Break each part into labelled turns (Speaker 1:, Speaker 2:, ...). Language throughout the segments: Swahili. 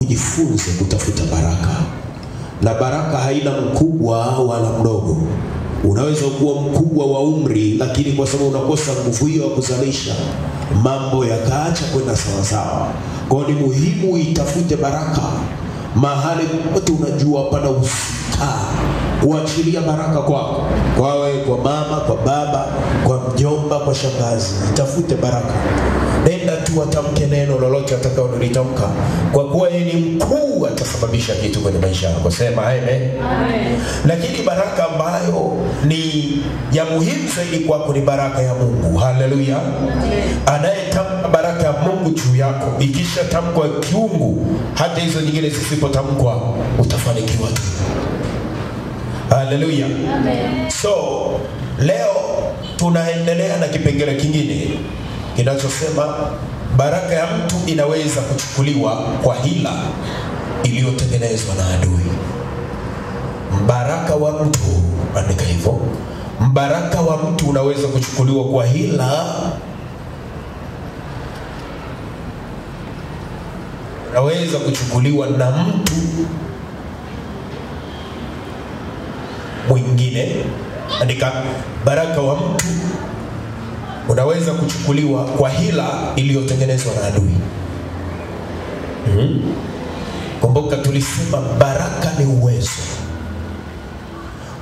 Speaker 1: Jifunze kutafuta baraka. Na baraka haina mkubwa wala mdogo. Unaweza kuwa mkubwa wa umri, lakini kwa sababu unakosa nguvu hiyo ya kuzalisha, mambo yakaacha kwenda sawa sawa. Kwa ni muhimu itafute baraka mahali pote unajua pana usika, kuachilia baraka kwako, kwa mama, kwa baba, kwa mjomba, kwa shangazi. Itafute baraka. Nenda tu atamke neno lolote atakaololitamka, kwa kuwa yeye ni mkuu, atasababisha kitu kwenye maisha yako. Sema amen. Amen. Lakini baraka ambayo ni ya muhimu zaidi kwako ni baraka ya Mungu. Haleluya. Anayetamka baraka ya Mungu juu yako, ikisha tamkwa kiungu, hata hizo nyingine zisipotamkwa, utafanikiwa tu. Haleluya. Amen. So leo tunaendelea na kipengele kingine kinachosema baraka ya mtu inaweza kuchukuliwa kwa hila iliyotengenezwa na adui. Mbaraka wa mtu, andika hivyo, mbaraka wa mtu unaweza kuchukuliwa kwa hila, unaweza kuchukuliwa na mtu mwingine. Andika, baraka wa mtu unaweza kuchukuliwa kwa hila iliyotengenezwa na adui. Kumbuka tulisema baraka ni uwezo.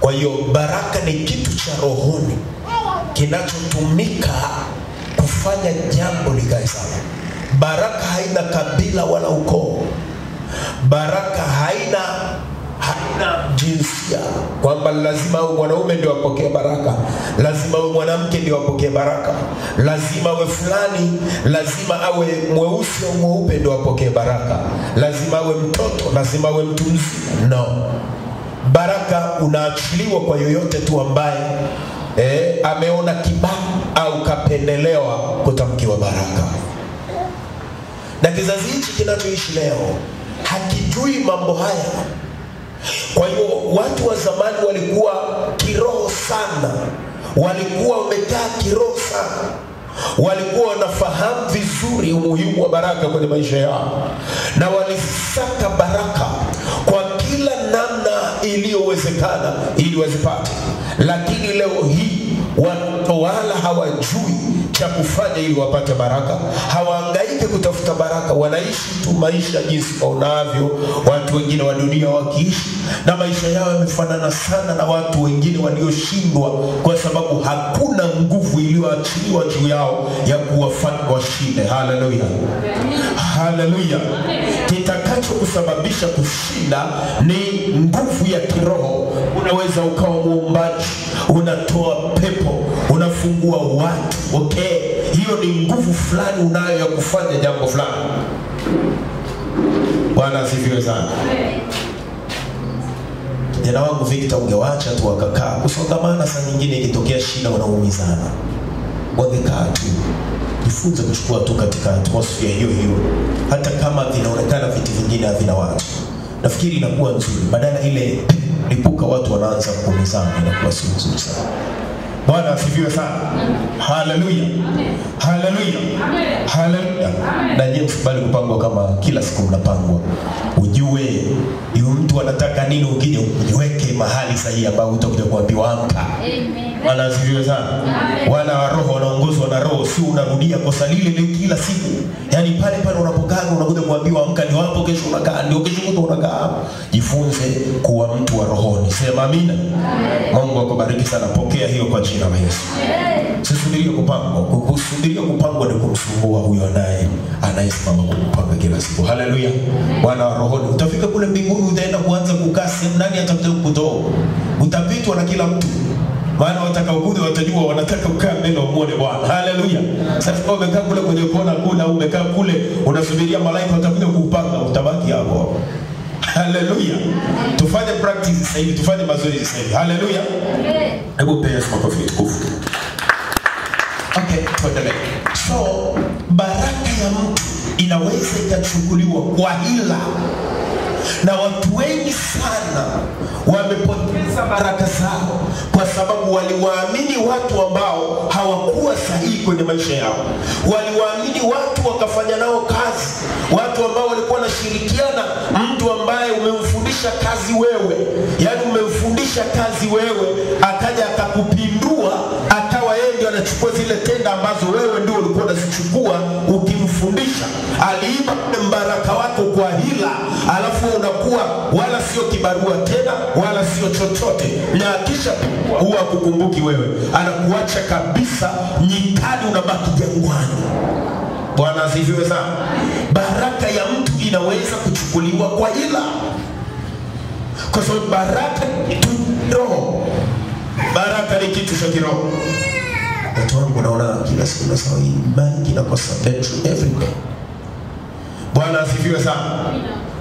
Speaker 1: Kwa hiyo baraka ni kitu cha rohoni kinachotumika kufanya jambo likae sawa. Baraka haina kabila wala ukoo. Baraka haina jinsia, kwamba lazima awe mwanaume ndio apokee baraka, lazima awe mwanamke ndio apokee baraka, lazima awe fulani, lazima awe mweusi au mweupe ndio apokee baraka, lazima awe mtoto, lazima awe mtu mzima. No. Baraka unaachiliwa kwa yoyote tu ambaye ameona kibali au kapendelewa kutamkiwa baraka. Na kizazi hichi kinachoishi leo hakijui mambo haya. Kwa hiyo watu wa zamani walikuwa kiroho sana, walikuwa wamekaa kiroho sana, walikuwa wanafahamu vizuri umuhimu wa baraka kwenye maisha yao, na walisaka baraka kwa kila namna iliyowezekana ili wazipate. Lakini leo hii watu wala hawajui cha kufanya ili wapate baraka, hawahangaiki kutafuta baraka, wanaishi tu maisha jinsi waonavyo watu wengine wa dunia wakiishi, na maisha yao yamefanana sana na watu wengine walioshindwa, kwa sababu hakuna nguvu iliyoachiliwa juu yao ya kuwafanya washinde. Haleluya. Haleluya. Kitakacho kusababisha kushinda ni nguvu ya kiroho. Unaweza ukawa muombaji, unatoa pepo, unafungua watu, okay? Hiyo ni nguvu fulani unayo ya kufanya jambo fulani. Bwana asifiwe sana. Jana wangu Victor, ungewacha tu wakakaa kusongamana, saa nyingine ikitokea shida wanaumizana, wangekaa tu. Jifunze kuchukua tu katika atmosphere hiyo hiyo, hata kama vinaonekana vitu vingine havina watu. Nafikiri inakuwa nzuri, badala ile lipuka watu wanaanza kuumizana, inakuwa si nzuri sana. Bwana asifiwe sana. Haleluya. Haleluya. Haleluya. Na je, msibali kupangwa kama kila siku mnapangwa. Ujue yule mtu anataka nini, ukija ujiweke mahali sahihi ambao utakuja kuambiwa amka. Amen. Bwana asifiwe sana. Wana wa roho wanaongozwa na roho, si unarudia kosa lile kila siku. Yaani pale pale unapokaa unakuja kuambiwa amka, ndio hapo kesho unakaa, ndio kesho mtu unakaa. Jifunze kuwa mtu wa rohoni. Sema amina. Mungu akubariki sana. Pokea hiyo kwa jina la Yesu. Usisubirie kupangwa. Kusubiria kupangwa ni kumsumbua huyo anayesimama kupanga kila siku. Haleluya. Bwana wa rohoni, utafika kule mbinguni, utaenda kuanza kukaa sehemu, nani atakuja kukutoa? Utapitwa na kila mtu. Maana watakaokuja watajua wanataka kukaa mbele muone Bwana. Haleluya. Sasa kama umekaa kule kwenye kona kule, umekaa kule unasubiria malaika watakuja kupanga, utabaki hapo. Haleluya. Tufanye practice sasa hivi, tufanye mazoezi sasa hivi. Haleluya. Hebu pea makofi tukufu. Okay, tuendelee. So baraka ya mtu inaweza ikachukuliwa kwa hila Na watu wengi sana wamepoteza baraka zao kwa sababu waliwaamini watu ambao hawakuwa sahihi kwenye maisha yao. Waliwaamini watu wakafanya nao kazi, watu ambao walikuwa wanashirikiana. Mtu ambaye umemfundisha kazi wewe, yani umemfundisha kazi wewe, akaja akakupindua, akawa yeye ndio anachukua zile tenda ambazo wewe ndio ulikuwa unazichukua ukimfundisha. Aliiba mbaraka wako kwa hila, alafu unakuwa wala sio kibarua tena, wala sio chochote, na kisha huwa kukumbuki wewe, anakuacha kabisa nyikani, unabaki jangwani. Bwana asifiwe sana. Baraka ya mtu inaweza kuchukuliwa kwa hila, kwa sababu baraka ni kitu roho. Baraka ni kitu cha kiroho. Watu wangu naona kila siku na sawa hii imani inakosa battery everywhere. Bwana asifiwe sana.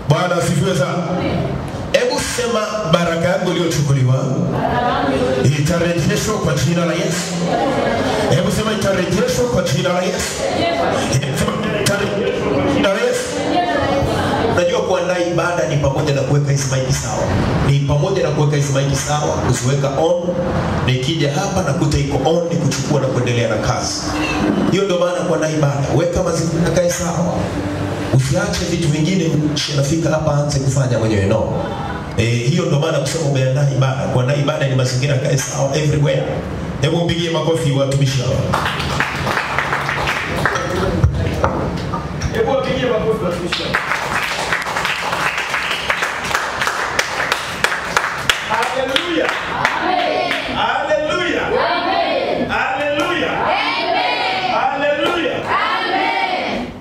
Speaker 1: Bwana asifiwe sana. Hebu sema baraka yangu iliyochukuliwa itarejeshwa kwa jina la Yesu. Hebu sema itarejeshwa kwa jina la Yesu. Itarejeshwa kwa jina la Yesu. Unajua kuandaa ibada ni pamoja na kuweka hizi maiki sawa. Ni pamoja na kuweka hizi maiki sawa, kuziweka on. Nikija hapa na kuta iko on, ni kuchukua na kuendelea na kazi. Hiyo ndio maana kuandaa ibada. Weka mazingira kae sawa. Usiache vitu vingine shinafika hapa anze kufanya mwenyewe, no. Hiyo ndio maana kusema umeandaa ibada. Kuandaa ibada ni mazingira kae sawa everywhere. Hebu mpigie makofi watumishi hawa. Hebu mpigie makofi watumishi hawa. Hallelujah. Amen. Hallelujah. Amen. Hallelujah. Amen. Hallelujah. Amen.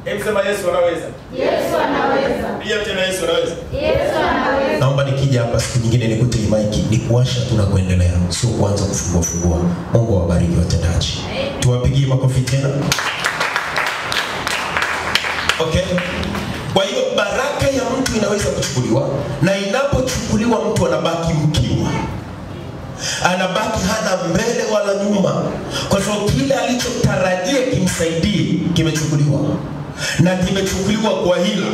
Speaker 1: Hebu sema Yesu anaweza. Yesu anaweza. Pia tena Yesu anaweza. Yesu anaweza. Naomba nikija hapa siku nyingine nikute maiki, ni kuwasha tu na kuendelea, sio kuanza kufungua. Mungu awabariki watendaji. Tuwapigie makofi tena. Okay. Kwa hiyo baraka ya mtu inaweza kuchukuliwa, na inapochukuliwa mtu anabaki mkiwa. Anabaki hana mbele wala nyuma, kwa sababu kile alichotarajia kimsaidie kimechukuliwa, na kimechukuliwa kwa hila.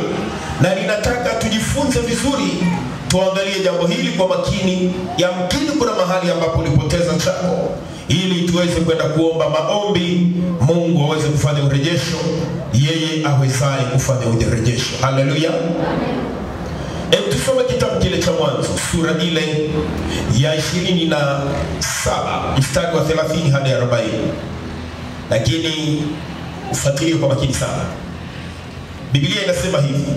Speaker 1: Na ninataka tujifunze vizuri, tuangalie jambo hili kwa makini. Yamkini kuna mahali ambapo ulipoteza chako, ili tuweze kwenda kuomba maombi, Mungu aweze kufanya urejesho, yeye awezaye kufanya urejesho. Haleluya. Tusome kitabu kile cha Mwanzo, sura ile ya 27 mstari wa 30 hadi 40. Lakini ufuatilie kwa makini sana. Biblia inasema hivi,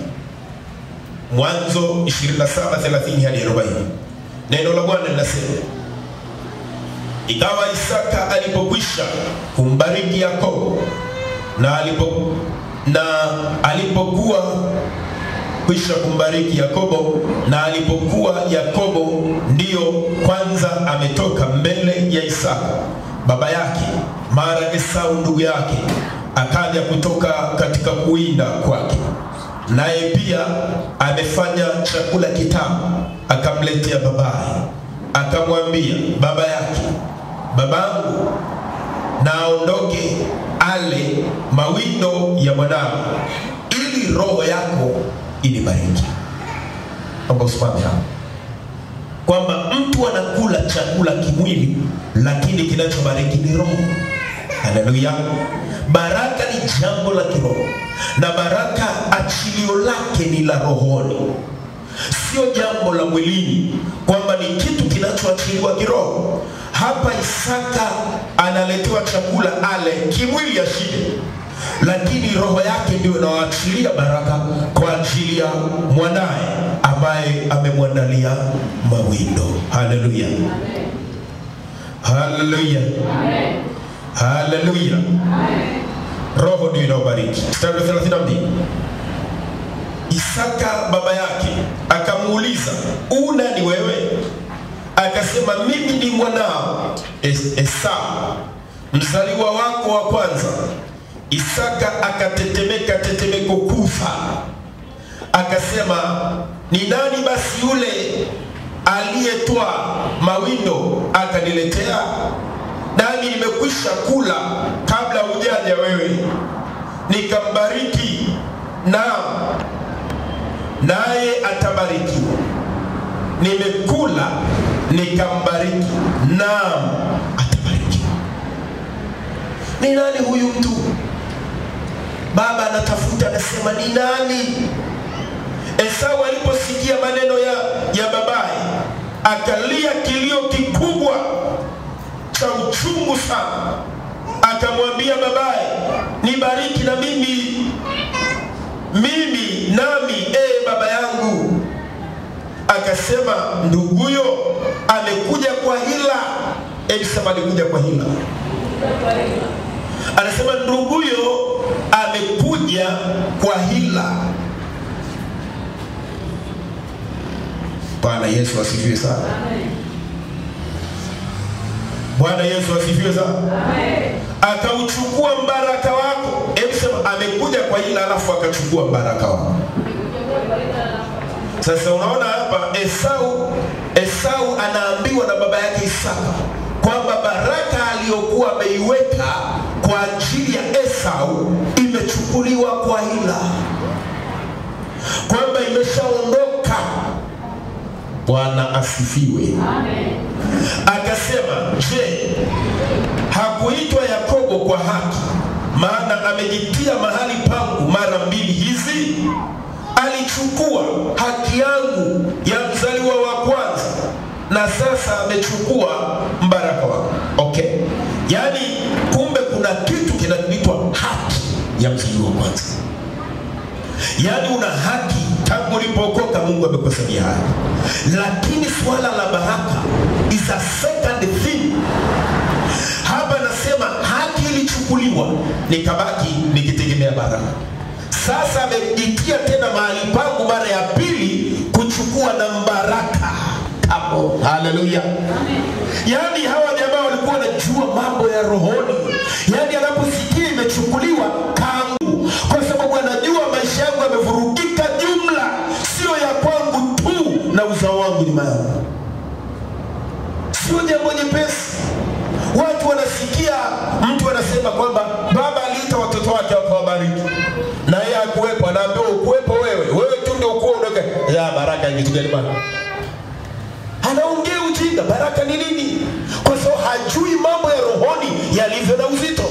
Speaker 1: Mwanzo 27:30 hadi 40. Neno la Bwana linasema, ikawa Isaka alipokwisha kumbariki Yakobo alipokuwa kwisha kumbariki Yakobo, na alipokuwa Yakobo ndiyo kwanza ametoka mbele ya Isaka baba yake, mara Esau ndugu yake akaja kutoka katika kuinda kwake, naye pia amefanya chakula kitamu, akamletea babaye. Akamwambia baba yake, babangu, naondoke ale mawindo ya mwanao, ili roho yako inibariki. Amba usimame hapo, kwamba mtu anakula chakula kimwili, lakini kinachobariki ni roho. Haleluya. Baraka ni jambo la kiroho, na baraka achilio lake ni la rohoni, sio jambo la mwilini, kwamba ni kitu kinachoachiliwa kiroho. Hapa Isaka analetewa chakula ale kimwili ya shida, lakini roho yake ndio inawachilia baraka kwa ajili ya mwanae ambaye amemwandalia mawindo. Haleluya. Haleluya. Haleluya. Roho ndio inaobariki. Mstari wa 32. Isaka baba yake akamuuliza, una ni wewe? Akasema, mimi ni mwanao Esau, mzaliwa wako wa kwanza. Isaka akatetemeka tetemeko kufa, akasema, ni nani basi yule aliyetoa mawindo akaniletea? Nami nimekwisha kula kabla hujaja wewe, nikambariki, na naye atabarikiwa. Nimekula nikambariki, naam atabarikiwa. Ni nani huyu mtu? Baba anatafuta, anasema ni nani? Esau aliposikia maneno ya babaye, akalia kilio kikubwa cha uchungu sana. Akamwambia babaye, nibariki na mimi nami baba yangu. Akasema, nduguyo amekuja kwa hila. Sema alikuja kwa hila. Anasema nduguyo amekuja kwa hila. Bwana Yesu asifiwe sana. Bwana Yesu asifiwe sana. Akauchukua mbaraka wako. Sema amekuja kwa hila alafu akachukua mbaraka wako. Sasa unaona hapa Esau anaambiwa na baba yake Isaka kwamba baraka aliyokuwa ameiweka kwa ajili ya Esau imechukuliwa kwa hila, kwamba imeshaondoka. Bwana asifiwe. Amen. Akasema, je, hakuitwa Yakobo kwa haki, maana amejitia mahali pangu mara mbili hizi? Alichukua haki yangu ya mzaliwa wa kwanza, na sasa amechukua mbaraka wako. Okay? Yaani kumbe kuna kitu kinaitwa haki ya mzaliwa wa kwanza. Yaani una haki tangu ulipookoka, Mungu amekuhesabia haki. Lakini swala la baraka is a second thing. Hapa nasema haki ilichukuliwa, nikabaki nikitegemea baraka. Sasa amejitia tena mahali pangu mara ya pili kuchukua na mbaraka. Hapo haleluya. Yaani hawa jamaa walikuwa wanajua mambo ya rohoni. Yaani anaposikia imechukuliwa kangu, kwa sababu anajua maisha yangu yamevurugika jumla, sio ya kwangu tu, na uzao wangu ni mali. Sio jambo jepesi. Watu wanasikia mtu anasema kwamba baba aliita watoto wake akawabariki, na yeye hakuwepo. Anaambiwa ukuwepo wewe tu ndio uko unaoka ya baraka ni kitu gani bwana? Anaongea ujinga. Baraka ni nini? Kwa sababu hajui mambo ya rohoni yalivyo na uzito.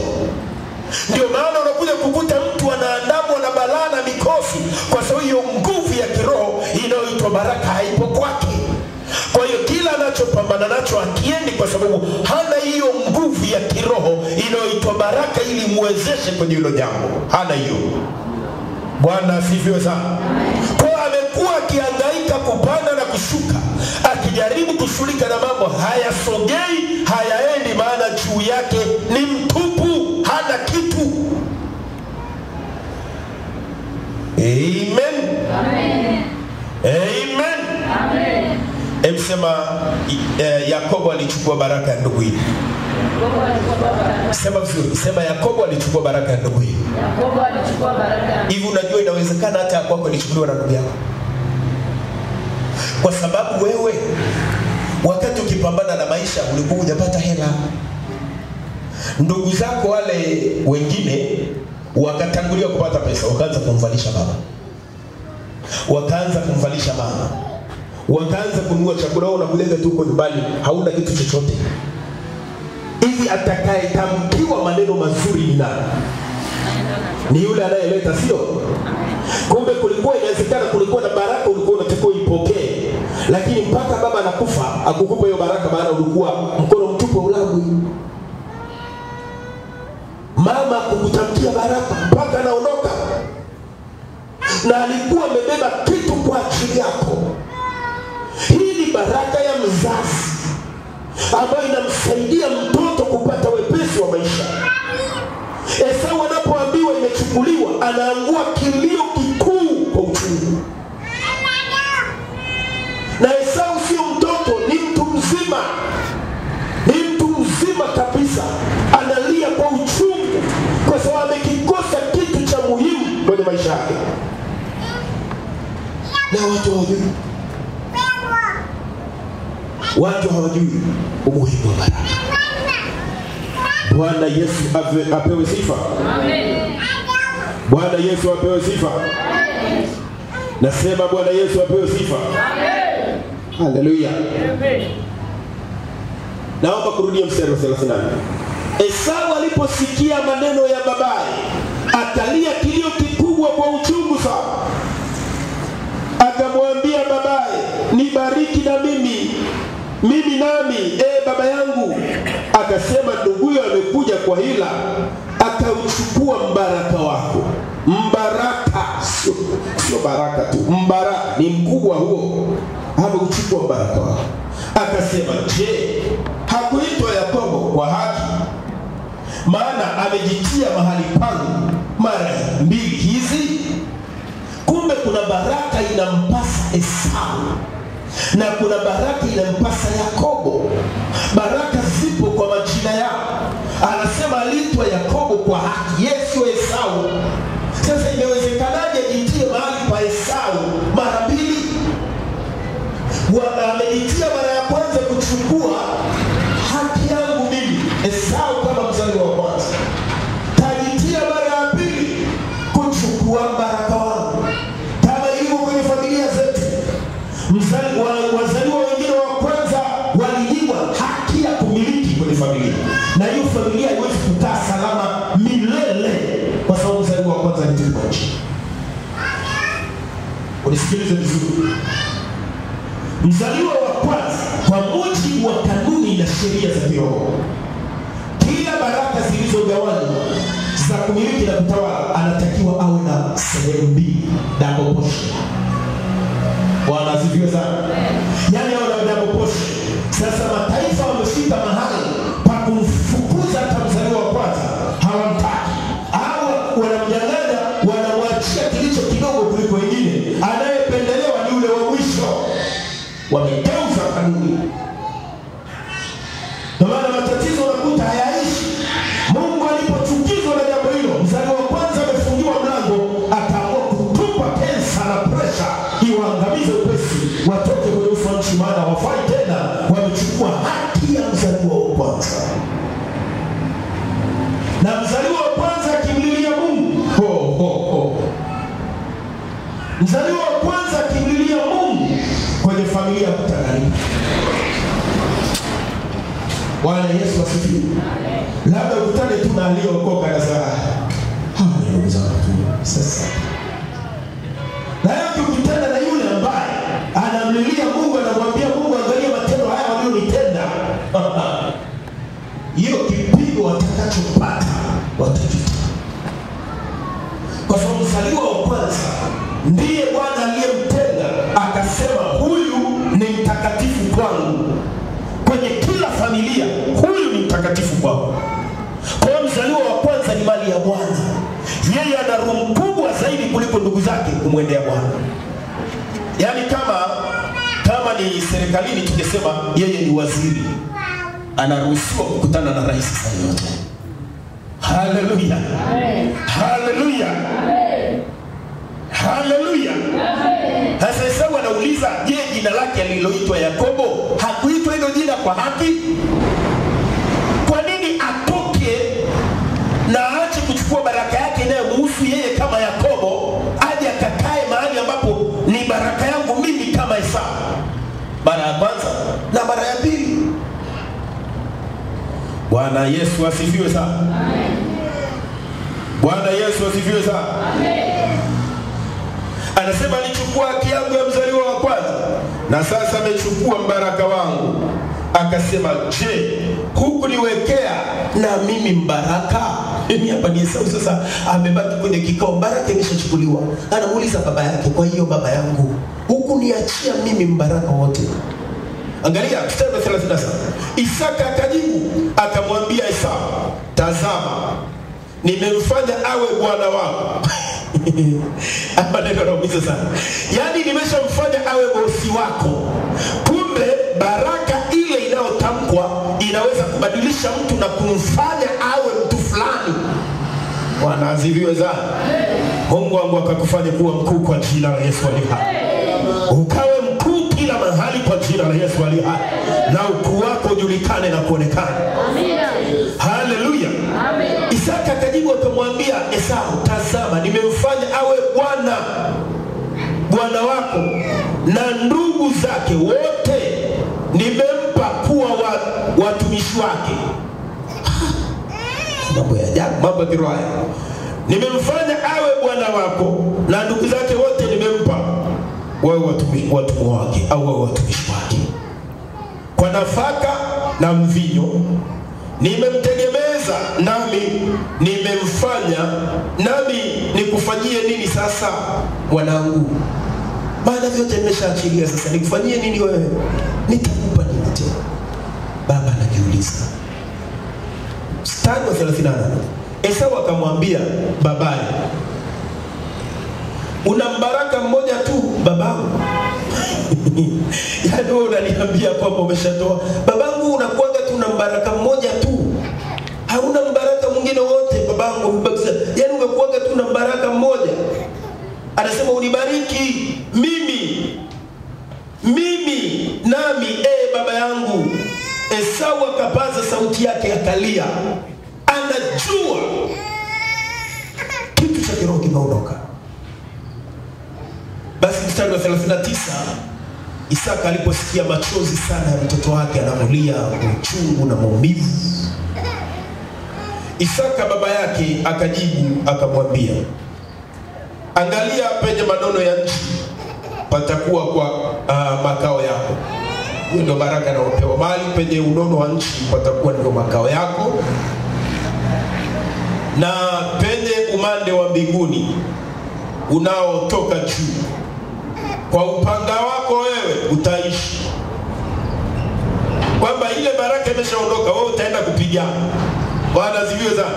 Speaker 1: Ndio maana unakuja kukuta mtu anaandamwa na balaa na mikosi, kwa sababu hiyo nguvu ya kiroho inayoitwa baraka haipo kwake. Kwa hiyo kila anachopambana nacho akiendi, kwa sababu hana hiyo nguvu ya kiroho inayoitwa baraka ili muwezeshe kwenye hilo jambo. Hana hiyo. Bwana asifiwe sana. Kwa amekuwa akihangaika kupanda na kushuka, akijaribu kushughulika na mambo hayasogei, hayaendi, maana juu yake ni mtupu, hana kitu. Amen. Amen. Amen. Amen. Sema Yakobo alichukua baraka ya ndugu hii. Sema vizuri, sema Yakobo alichukua baraka ya ndugu hii. Yakobo alichukua baraka. Hivi unajua inawezekana hata ya kwako ilichukuliwa na ndugu yako. Kwa sababu wewe wakati ukipambana na maisha ulikuwa hujapata hela. Ndugu zako wale wengine wakatangulia kupata pesa, wakaanza kumvalisha baba, wakaanza kumvalisha mama, wakaanza kununua chakula, au unamleta tu kwa nyumbani hauna kitu chochote. Hivi atakayetamkiwa maneno mazuri ni nani? Ni yule anayeleta, sio? Kumbe kulikuwa inawezekana kulikuwa na baraka ulikuwa unatakiwa ipokee, lakini mpaka baba anakufa akukupa hiyo baraka, maana ulikuwa mkono mtupu ulagwi. Mama kukutamkia baraka mpaka anaondoka, na alikuwa amebeba kitu kwa ajili yako. Hii ni baraka ya mzazi ambayo inamsaidia mtoto kupata wepesi wa maisha. Esau anapoambiwa imechukuliwa, anaangua kilio kikuu kwa uchungu. Na Esau sio mtoto, ni mtu mzima. Ni mtu mzima kabisa, analia kwa uchungu kwa sababu amekikosa kitu cha muhimu kwenye maisha yake. Na watu hawajui umuhimu wa baraka. Bwana Yesu apewe sifa. Amen. Bwana Yesu apewe sifa. Amen. Nasema Bwana Yesu apewe sifa.
Speaker 2: Amen.
Speaker 1: Haleluya.
Speaker 2: Amen.
Speaker 1: Naomba kurudia mstari wa 38. Esau aliposikia maneno ya babaye, akalia kilio kikubwa kwa uchungu sana. Akamwambia babaye, nibariki na mimi nami, baba yangu. Akasema, nduguyo amekuja kwa hila, akauchukua mbaraka wako. Mbaraka, sio baraka tu, mbaraka ni mkubwa huo. Ameuchukua mbaraka wako. Akasema, je, hakuitwa Yakobo kwa haki? Maana amejitia mahali pangu mara mbili hizi. Kumbe kuna baraka inampasa Esau na kuna baraka inampasa Yakobo. Baraka zipo kwa majina yao. Anasema aliitwa Yakobo kwa haki, Yesu Esau. Sasa inawezekanaje ajitie mahali pa Esau mara mbili? Amejitia mara ya kwanza kuchukua haki yangu mimi Esau kama mzaliwa wa kwanza. Tajitia mara ya pili kuchukua baraka wangu. Kama ilivyo kwenye familia zetu, wazaliwa wengine wa kwanza walinyimwa haki ya kumiliki kwenye familia, na hiyo familia haiwezi kukaa salama milele kwa sababu mzaliwa wa kwanza alitengwa nje. Unisikilize vizuri. Mzaliwa wa kwanza kwa mujibu wa kanuni na sheria za kiroho, kila baraka zilizogawanywa za kumiliki na kutawala anatakiwa awe na sehemu mbili, double portion. Bwana asifiwe sana. Yaani awe na double portion. Sasa mataifa wamefika mahali pa kumfukuza hata mzaliwa wa kwanza, hawamtaki. Au wanamnyang'anya, wanamwachia kilicho kidogo kuliko wengine. Anayependelewa ni yule wa mwisho. Wamegeuza kanuni. Ndio maana matatizo unakuta hayaishi. Mungu alipochukizwa na jambo hilo, mzaliwa wa kwanza amefungiwa mlango, akaamua kutupa pensa na presha iwaangamize upesi, watoke kwenye uso wa nchi, maana wafai tena, wamechukua haki ya mzaliwa wa kwanza. Na mzaliwa wa kwanza akimlilia Mungu, mzaliwa wa kwanza akimlilia Mungu kwenye familia ya kutakatifu. Bwana Yesu asifiwe. Labda ukutane tu na aliyeokoka na saa ndugu zangu sasa. Na yeye ukutana na yule ambaye anamlilia Mungu, anamwambia Mungu, angalia matendo haya walionitenda. Hiyo kipigo watakachopata watajuta. Kwa sababu mzaliwa wa kwanza ndiye Bwana aliyemtenga, akasema huyu ni mtakatifu kwangu. Kwenye kila familia huyu ni mtakatifu kwangu. Kwa hiyo mzaliwa wa kwanza ni mali ya Bwana. Yeye ana roho kubwa zaidi kuliko ndugu zake kumwendea Bwana. Yaani kama ni serikalini tukisema yeye ni waziri, anaruhusiwa kukutana na rais saa yote. Haleluya. Haleluya. Haleluya. Sasa Esau anauliza, je, jina lake aliloitwa Yakobo hakuitwa hilo jina kwa haki? Kwa nini atoke na aache kuchukua baraka yake inayomhusu yeye kama Yakobo, aje akakae mahali ambapo ni baraka yangu mimi kama Esau? Mara ya kwanza na mara ya pili. Bwana Yesu asifiwe sana. Amen. Bwana Yesu asifiwe sana. Amen. Anasema alichukua haki yangu ya mzaliwa wa kwanza, na sasa amechukua mbaraka wangu. Akasema, je, hukuniwekea na mimi mbaraka? Hapa ni Esau sasa amebaki kwenye kikao, mbaraka imeshachukuliwa. Anamuuliza baba yake, kwa hiyo baba yangu, hukuniachia mimi mbaraka wote? Angalia mstari wa 37. Isaka akajibu akamwambia Esau, tazama, nimemfanya awe bwana wako. Hapa neno naumiza sana. Yaani nimeshamfanya awe bosi wako. Kumbe baraka ile inayotamkwa inaweza kubadilisha mtu na kumfanya awe mtu fulani. Bwana asifiwe sana. Mungu wangu akakufanya kuwa mkuu kwa jina la Yesu aliye hai. Ukawe mkuu kila mahali kwa jina la Yesu aliye hai. Na ukuu wako ujulikane na kuonekana. Amina. Haleluya. Amen. Isaka akajibu akamwambia Esau, tazama, nimemfanya awe bwana Abrahamu na ndugu zake wote nimempa kuwa watumishi wake. Mambo ya ajabu, mambo ya kiroho. Nimemfanya awe bwana wako na ndugu zake wote nimempa wawe watumwa wake au wawe watumishi wake. Kwa nafaka na mvinyo nimemtegemeza, nami nimemfanya, nami nikufanyie nini sasa mwanangu? Maana vyote nimeshaachilia, sasa nikufanyie nini wewe? Nitakupa nini tena? Baba anajiuliza. Mstari wa 38. Esau akamwambia babaye, una mbaraka mmoja tu babangu. Yaani wewe unaniambia kwamba umeshatoa. Babangu unakuanga tu na mbaraka mmoja tu. Hauna mbaraka mwingine wote babangu. Yaani umekuanga tu na mbaraka mmoja. Anasema unibariki mimi nami baba yangu. Esau akapaza sauti yake akalia. Anajua kitu cha kiroho kimeondoka. Basi mstari wa 39, Isaka aliposikia machozi sana ya mtoto wake analia uchungu na maumivu, Isaka baba yake akajibu akamwambia, angalia penye madono ya nchi patakuwa kwa makao yako. Hiyo ndio baraka na upewa. Mahali penye unono wa nchi patakuwa ndio makao yako, na penye umande wa mbinguni unaotoka juu, kwa upanga wako wewe utaishi. Kwamba ile baraka imeshaondoka, wewe utaenda kupigana. Bwana ziviwe sana.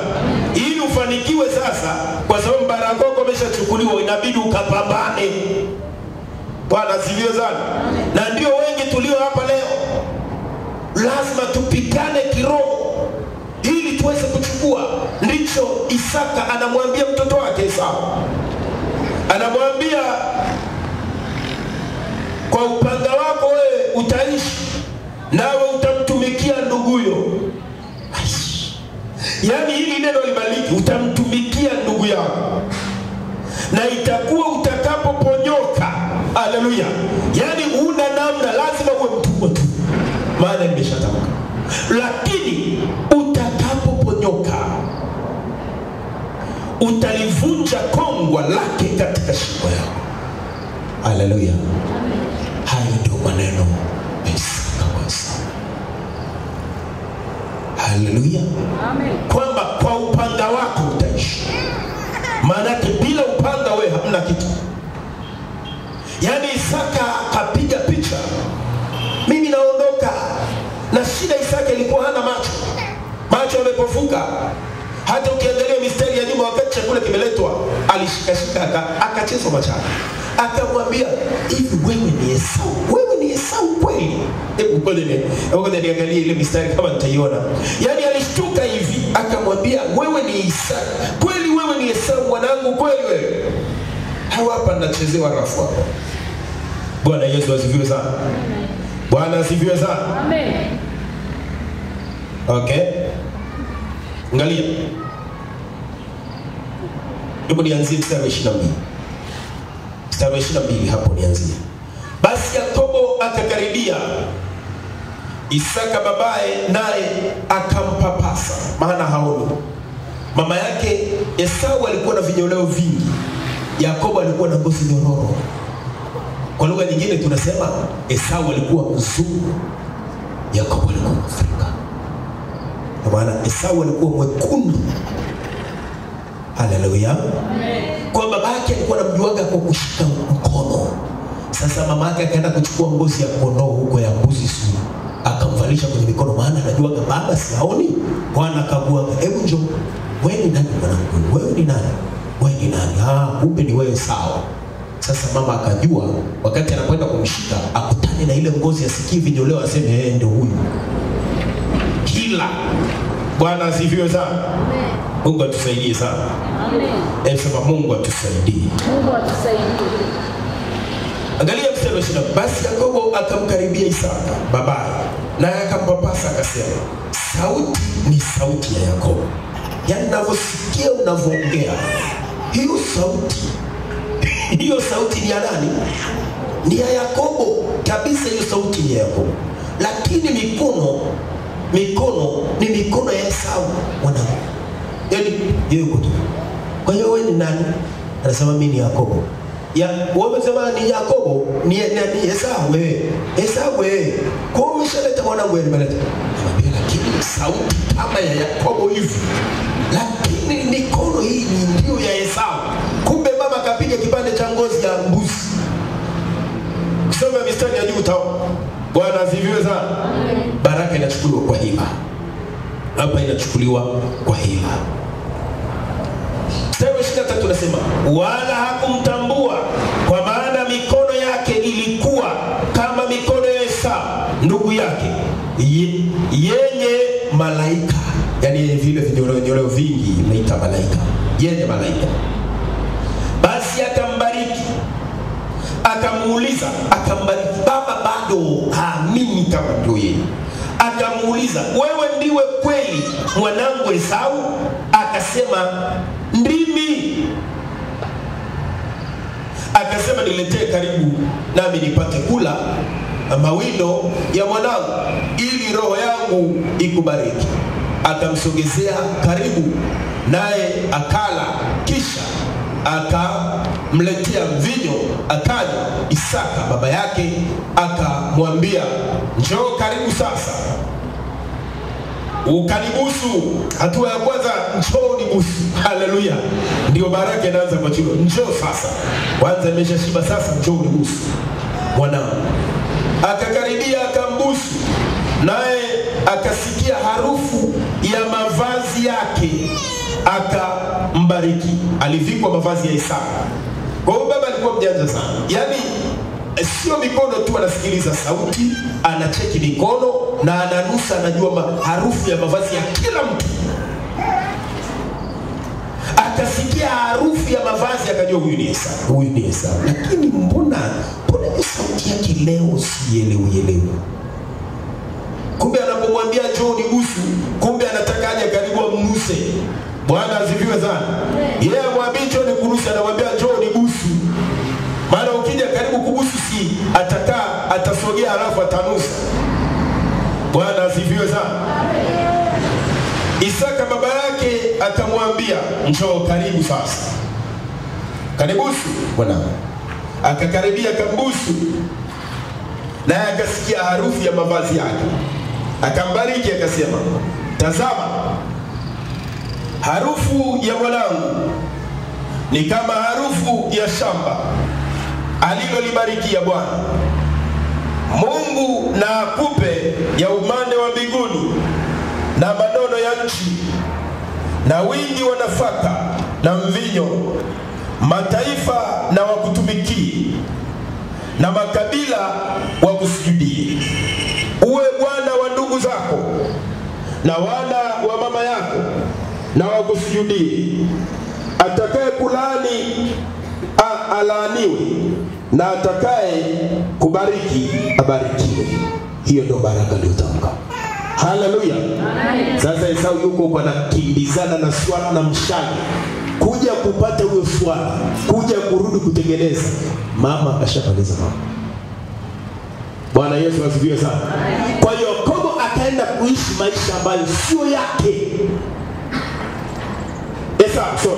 Speaker 1: Ili ufanikiwe sasa, kwa sababu baraka yako imeshachukuliwa, inabidi ukapambane. Bwana ziviwe sana. Na ndio wengi tulio hapa leo lazima tupigane kiroho ili tuweze kuchukua. Ndicho Isaka anamwambia mtoto wake Esau. Anamwambia, kwa upanga wako wewe utaishi, nawe utamtumikia nduguyo. Yaani hili neno libaliki, utamtumikia ndugu yako. Na itakuwa utakapoponyoka. Haleluya. Yaani una namna, lazima uwe mtumwa tu. Maana nimeshatamka. Lakini utakapoponyoka, utalivunja kongwa lake katika shingo yako. Haleluya. Hayo ndio maneno Isaka wasa. Haleluya. Amen. Kwamba kwa upanga wako utaishi. Maana bila upanga wewe hamna kitu. Yaani Isaka kapiga picha, mimi naondoka. Na shida Isaka ilikuwa hana macho. Macho yamepofuka. Hata ukiangalia mistari ya nyuma wakati chakula kimeletwa, alishikashika akachezwa machana. Akamwambia, hivi wewe ni Esau? Wewe ni Esau kweli? Ngoja niangalie ile mistari kama nitaiona. Yaani alishtuka hivi, akamwambia, wewe ni Isaka? Kweli wewe ni Esau mwanangu kweli wewe? Hapa ninachezewa rafu hapo. Bwana Yesu asifiwe sana. Bwana asifiwe sana. Amen. Okay. Angalia. Hebu nianzie mstari wa 22. Mstari wa 22 hapo nianzie. Basi Yakobo akakaribia Isaka babaye, naye akampapasa, maana haoni. Mama yake Esau alikuwa na vinyoleo vingi, Yakobo alikuwa na ngozi nyororo. Kwa lugha nyingine tunasema Esau alikuwa mzungu, Yakobo alikuwa Mwafrika. Kwa maana Esau alikuwa mwekundu. Haleluya. Kwa baba yake alikuwa anamjuaga kwa kushika mkono. Sasa mama yake akaenda kuchukua ngozi ya kondoo huko ya mbuzi sumu, akamvalisha kwenye mikono, maana anajuaga baba siaoni. Bwana akagua, hebu njoo. Wewe ni nani mwanangu? Wewe ni nani? Wewe ni nani? Kumbe ni wewe, sawa. Sasa mama akajua wakati anakwenda kumshika akutane na ile ngozi, asikie vinyoleo, aseme ndio huyu. Kila Bwana asifiwe sana. Mungu atusaidie sana. Amen. Sema Mungu atusaidie. Mungu atusaidie. Angalia mstari wa 20. Basi Yakobo akamkaribia Isaka babaye, naye akampapasa akasema, sauti ni sauti ya Yakobo. Yaani ninavyosikia unavyoongea, hiyo sauti ni ya nani? ni ya Yakobo kabisa, hiyo sauti ni ya Yakobo. Lakini mikono ni mikono ya Esau mwanangu. Yaani yeye yuko tu. Kwa hiyo wewe ni nani? Anasema mimi ni Yakobo. Wewe unasema ni Yakobo, ni Esau wewe. Esau wewe. Kwa hiyo umeshaleta mwanangu wewe nimeleta. Anamwambia lakini sauti kama ya Yakobo hivi. Lakini mikono hii ndio ya Esau. Kumbe mama akapiga kipande cha ngozi ya mbuzi. Kusoma mistari ya juu utaona. Bwana asifiwe sana. Baraka inachukuliwa kwa hila. Hapa inachukuliwa kwa hila. Mstari wa 23 unasema wala hakumtambua kwa maana mikono yake ilikuwa kama mikono ya Esau ndugu yake yenye malaika. Yaani vile vinyoleo vingi inaita malaika. Yenye malaika. Basi akambariki. Akamuuliza, akambariki. Baba bado haamini kama ndio yeye. Akamuuliza, wewe ndiwe kweli mwanangu Esau? Akasema, ndimi. Akasema, niletee karibu nami nipate kula mawindo ya mwanangu ili roho yangu ikubariki. Akamsogezea karibu naye akala, kisha akamletea mvinyo akanywa. Isaka baba yake akamwambia, njoo karibu sasa ukanibusu. Hatua ya kwanza, njoo nibusu. Haleluya. Ndio baraka inaanza kwa chuo. Njoo sasa. Kwanza imeshashiba, sasa njoo nibusu mwanangu. Akakaribia akambusu, naye akasikia harufu ya mavazi yake, akambariki. Alivikwa mavazi ya Isaka. Kwa hiyo baba alikuwa mjanja sana. Yaani sio mikono tu anasikiliza sauti, anacheki mikono na ananusa, anajua harufu ya mavazi ya kila mtu. Akasikia harufu ya mavazi akajua huyu ni Esau, huyu ni Esau. Lakini mbona sauti yake leo sielewi. Kumbe anapomwambia njoo nibusu, kumbe anataka aje karibu amnuse. Bwana asifiwe sana. Yeye amwambia njoo nikubusu, anamwambia njoo nibusu. Maana ukija karibu kubusu si atakaa, atasogea halafu atanusa. Bwana asifiwe sana. Isaka baba yake akamwambia, njoo karibu sasa. Kanibusu bwana. Akakaribia akambusu, naye akasikia harufu ya mavazi yake. Akambariki akasema, tazama, harufu ya mwanangu ni kama harufu ya shamba alilolibarikia Bwana. Mungu na akupe ya umande wa mbinguni na manono ya nchi na wingi wa nafaka na mvinyo, mataifa na wakutumikie na makabila wakusujudie. Uwe bwana wa ndugu zako na wana wa mama yako na wakusujudie. Atakaye kulani alaaniwe, na atakaye kubariki abarikiwe. Hiyo ndio baraka iliyotamka. Haleluya. Sasa Esau yuko kwa nakimbizana na swala na mshale kuja kupata huyo swala, kuja kurudi kutengeneza. Mama akashamaliza mama. Bwana Yesu asifiwe sana. Kwa hiyo Yakobo akaenda kuishi maisha ambayo sio yake. Esau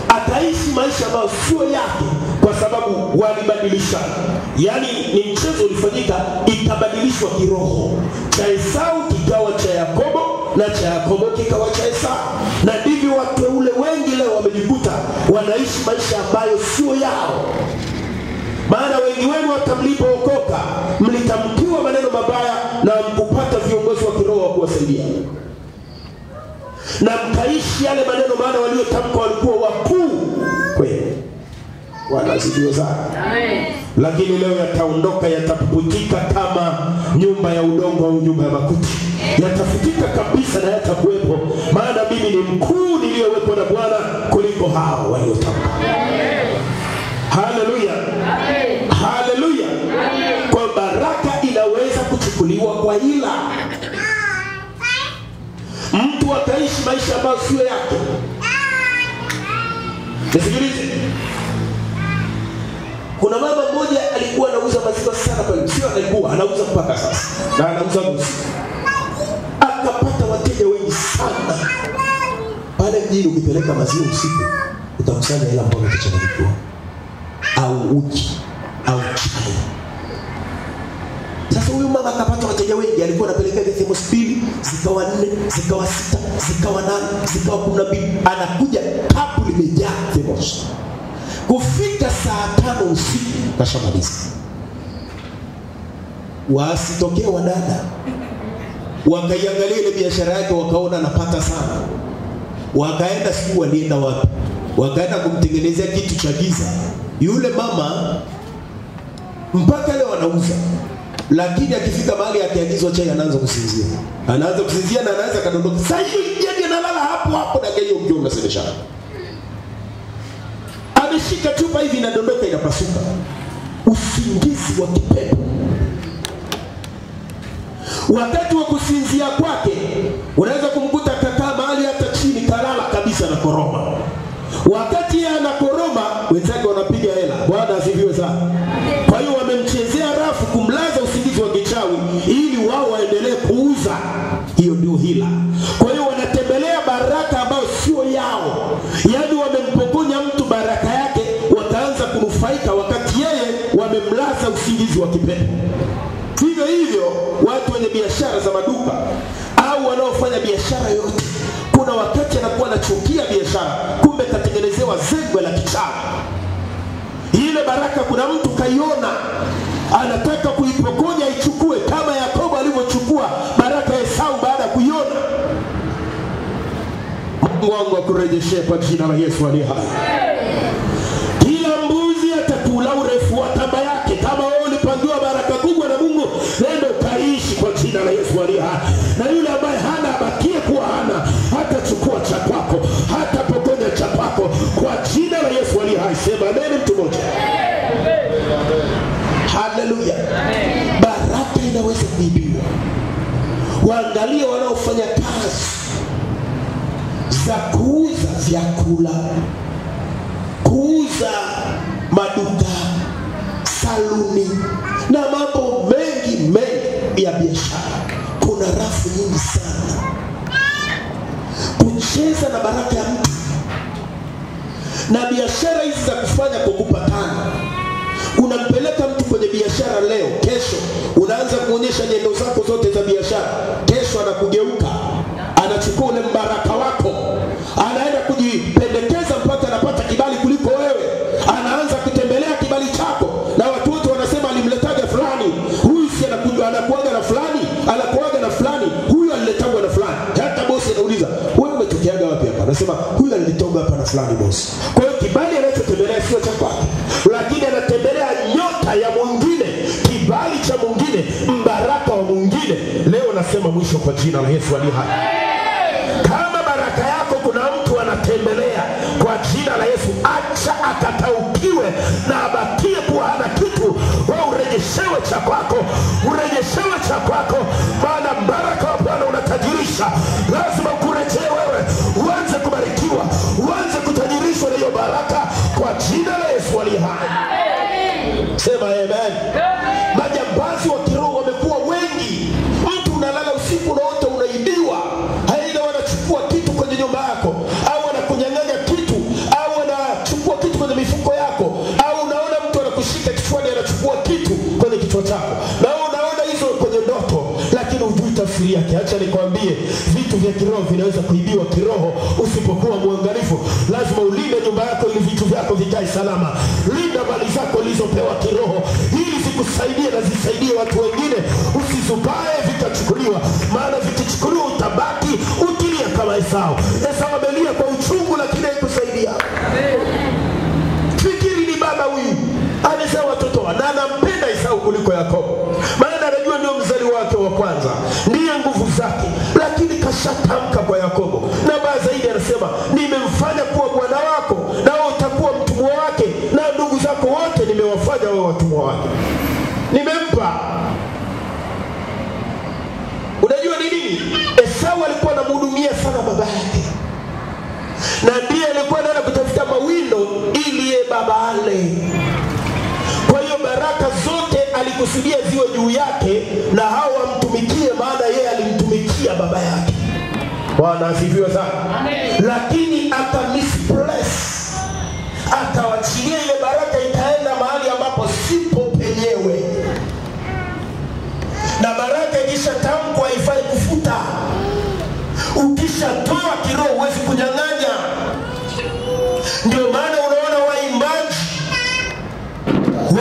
Speaker 1: ataishi maisha ambayo sio yake kwa sababu walibadilishana. Yaani ni mchezo ulifanyika, ikabadilishwa kiroho. Cha Esau kikawa cha Yakobo na cha Yakobo kikawa cha Esau. Na ndivyo watu ule wengi leo wamejikuta wanaishi maisha ambayo sio yao. Maana wengi wenu hata mlipookoka mlitamkiwa maneno mabaya na mkupata viongozi wa kiroho wa kuwasaidia. Na mkaishi yale maneno, maana waliotamka walikuwa wakuu kweli. Wanasifiwa sana. Lakini leo yataondoka, yatapuputika kama nyumba ya udongo au nyumba ya makuti. Yatafutika kabisa na yatakuwepo, maana mimi ni mkuu niliyowekwa na Bwana kuliko hao waliotamka. Haleluya. Haleluya. Kwa baraka inaweza kuchukuliwa kwa hila. Mtu ataishi maisha ambayo sio yake. Nisikilize. Kuna mama mmoja alikuwa anauza maziwa sana pale, sio alikuwa anauza mpaka sasa, na anauza nusu. Akapata wateja wengi sana. Pale mjini ukipeleka maziwa usiku, utakusanya hela ambayo itachanganyika au uji au chai. Sasa huyu mama akapata wateja wengi, alikuwa anapeleka themos 2, zikawa 4, zikawa 6, zikawa 8, zikawa 12. Anakuja kapu limejaa themos. Kufika saa 5 usiku kashamaliza. Wasitokea wadada, wakaiangalia ile biashara yake, wakaona anapata sana. Wakaenda siku walienda wapi? Wakaenda kumtengenezea kitu cha giza. Yule mama mpaka leo anauza, lakini akifika mahali akiagizwa chai anaanza kusinzia. Anaanza kusinzia na anaanza kadondoka. Sasa hivi yeye analala hapo hapo na gari hiyo unasemesha. Ameshika chupa hivi inadondoka inapasuka. Usingizi wa kipepo. Wakati wa kusinzia kwake unaweza kumkuta kakaa mahali hata chini kalala kabisa na koroma. Wakati yeye anakoroma, wenzake wanapiga hela. Bwana asifiwe sana. Kwa hiyo wamemchezea rafu kumlaza usingizi wa kichawi ili wao waendelee kuuza. Hiyo ndio hila. Kwa hiyo wanatembelea baraka ambayo sio yao. Yaani wamempokonya mtu baraka yake, wataanza kunufaika wakati yeye wamemlaza usingizi wa kipepo. Hivyo hivyo watu wenye biashara za maduka au wanaofanya biashara yote, kuna wakati anakuwa anachukia biashara, kumbe katengenezewa zengwe la kichawi. Ile baraka kuna mtu kaiona, anataka kuipokonya ichukue, kama Yakobo alivyochukua baraka ya Esau baada ya kuiona. Mungu wangu akurejeshe kwa jina la Yesu aliye hai. Kila mbuzi atakula urefu wa tamba yake. Kama wewe ulipangiwa baraka kubwa na Mungu, nenda ukaishi kwa jina la Yesu aliye hai. Na yule ambaye hana abakie kuwa hana, hata chukua cha kwako, hata pokonya cha kwako kwa jina la Yesu aliye hai. Sema amen mtu mmoja. Haleluya. Baraka inaweza kuibiwa. Waangalie wanaofanya kazi za kuuza vyakula, kuuza maduka, saluni na mambo mengi ya biashara. Kuna rafu nyingi sana. Kucheza na baraka ya mtu. Na biashara hizi za kufanya kwa kupatana. Unampeleka mtu kwenye biashara leo, kesho unaanza kuonyesha nyendo zako zote za biashara. Kesho anakugeuka, anachukua ule mbaraka wako, anaenda kujipendekeza mpaka anapata kibali kuliko wewe. Anaanza kutembelea kibali chako na watu wote wanasema alimletaga fulani. Huyu si anakuaga na fulani, anakuaga na fulani, huyu aliletagwa na fulani. Hata bosi anauliza, wewe umetokeaga wapi hapa? Anasema huyu alitoka hapa na fulani bosi. Kwa hiyo kibali anachotembelea sio cha kwake, lakini anatembelea nyota ya mwingine, kibali cha mwingine, mbaraka wa mwingine. Leo nasema mwisho kwa jina la Yesu aliye hai. Kama baraka yako kuna mtu anatembelea, kwa jina la Yesu acha akataukiwe na abakie kuwa hana kitu. Wewe urejeshewe cha kwako, urejeshewe cha kwako, maana baraka wa Bwana unatajirisha. Lazima kurejee wewe, uanze kubarikiwa, uanze kutajirishwa na hiyo baraka kwa jina la Yesu aliye hai. Sema amen. Majambazi wa kiroho wamekuwa wengi. Mtu unalala usiku na wote unaibiwa. Haina wanachukua kitu kwenye nyumba yako, au wanakunyang'anya kitu, au wanachukua kitu kwenye mifuko yako, au unaona mtu anakushika kichwani anachukua kitu kwenye kichwa chako. Na unaona hizo kwenye ndoto, lakini hujui tafsiri yake. Acha nikwambie, vitu vya kiroho vinaweza kuibiwa kiroho usipokuwa mwangalifu. Lazima ulinde nyumba yako ili vitu vyako vikae salama. Linda mali zako ulizopewa kiroho ili zikusaidie na zisaidie watu wengine. Usizubae vikachukuliwa, maana vikichukuliwa utabaki utilia kama Esau. Esau amelia kwa uchungu lakini haikusaidia. Fikiri ni baba huyu amezaa watoto na anampenda Esau kuliko Yakobo, maana anajua ndio mzaliwa wake wa kwanza, ndiye nguvu zake, lakini kashatamka kwa Yakobo. Na baba zaidi anasema, nimemfanya kuwa bwana wako na wewe utakuwa mtumwa wake, na ndugu zako wote nimewafanya wewe watumwa wake. Nimempa. Unajua ni nini? Esau alikuwa anamhudumia sana baba yake, na ndiye alikuwa anaenda kutafuta mawindo ili baba ale. alikusudia ziwe juu yake na hao wamtumikie, maana yeye alimtumikia baba yake. Bwana asifiwe sana. Amen. Lakini misplace, atawachilia ile baraka itaenda mahali ambapo sipo penyewe. Na baraka ikishatamkwa haifai kufuta. Ukishatoa kiroho huwezi kunyang'anya. Ndio maana unaona waimbaji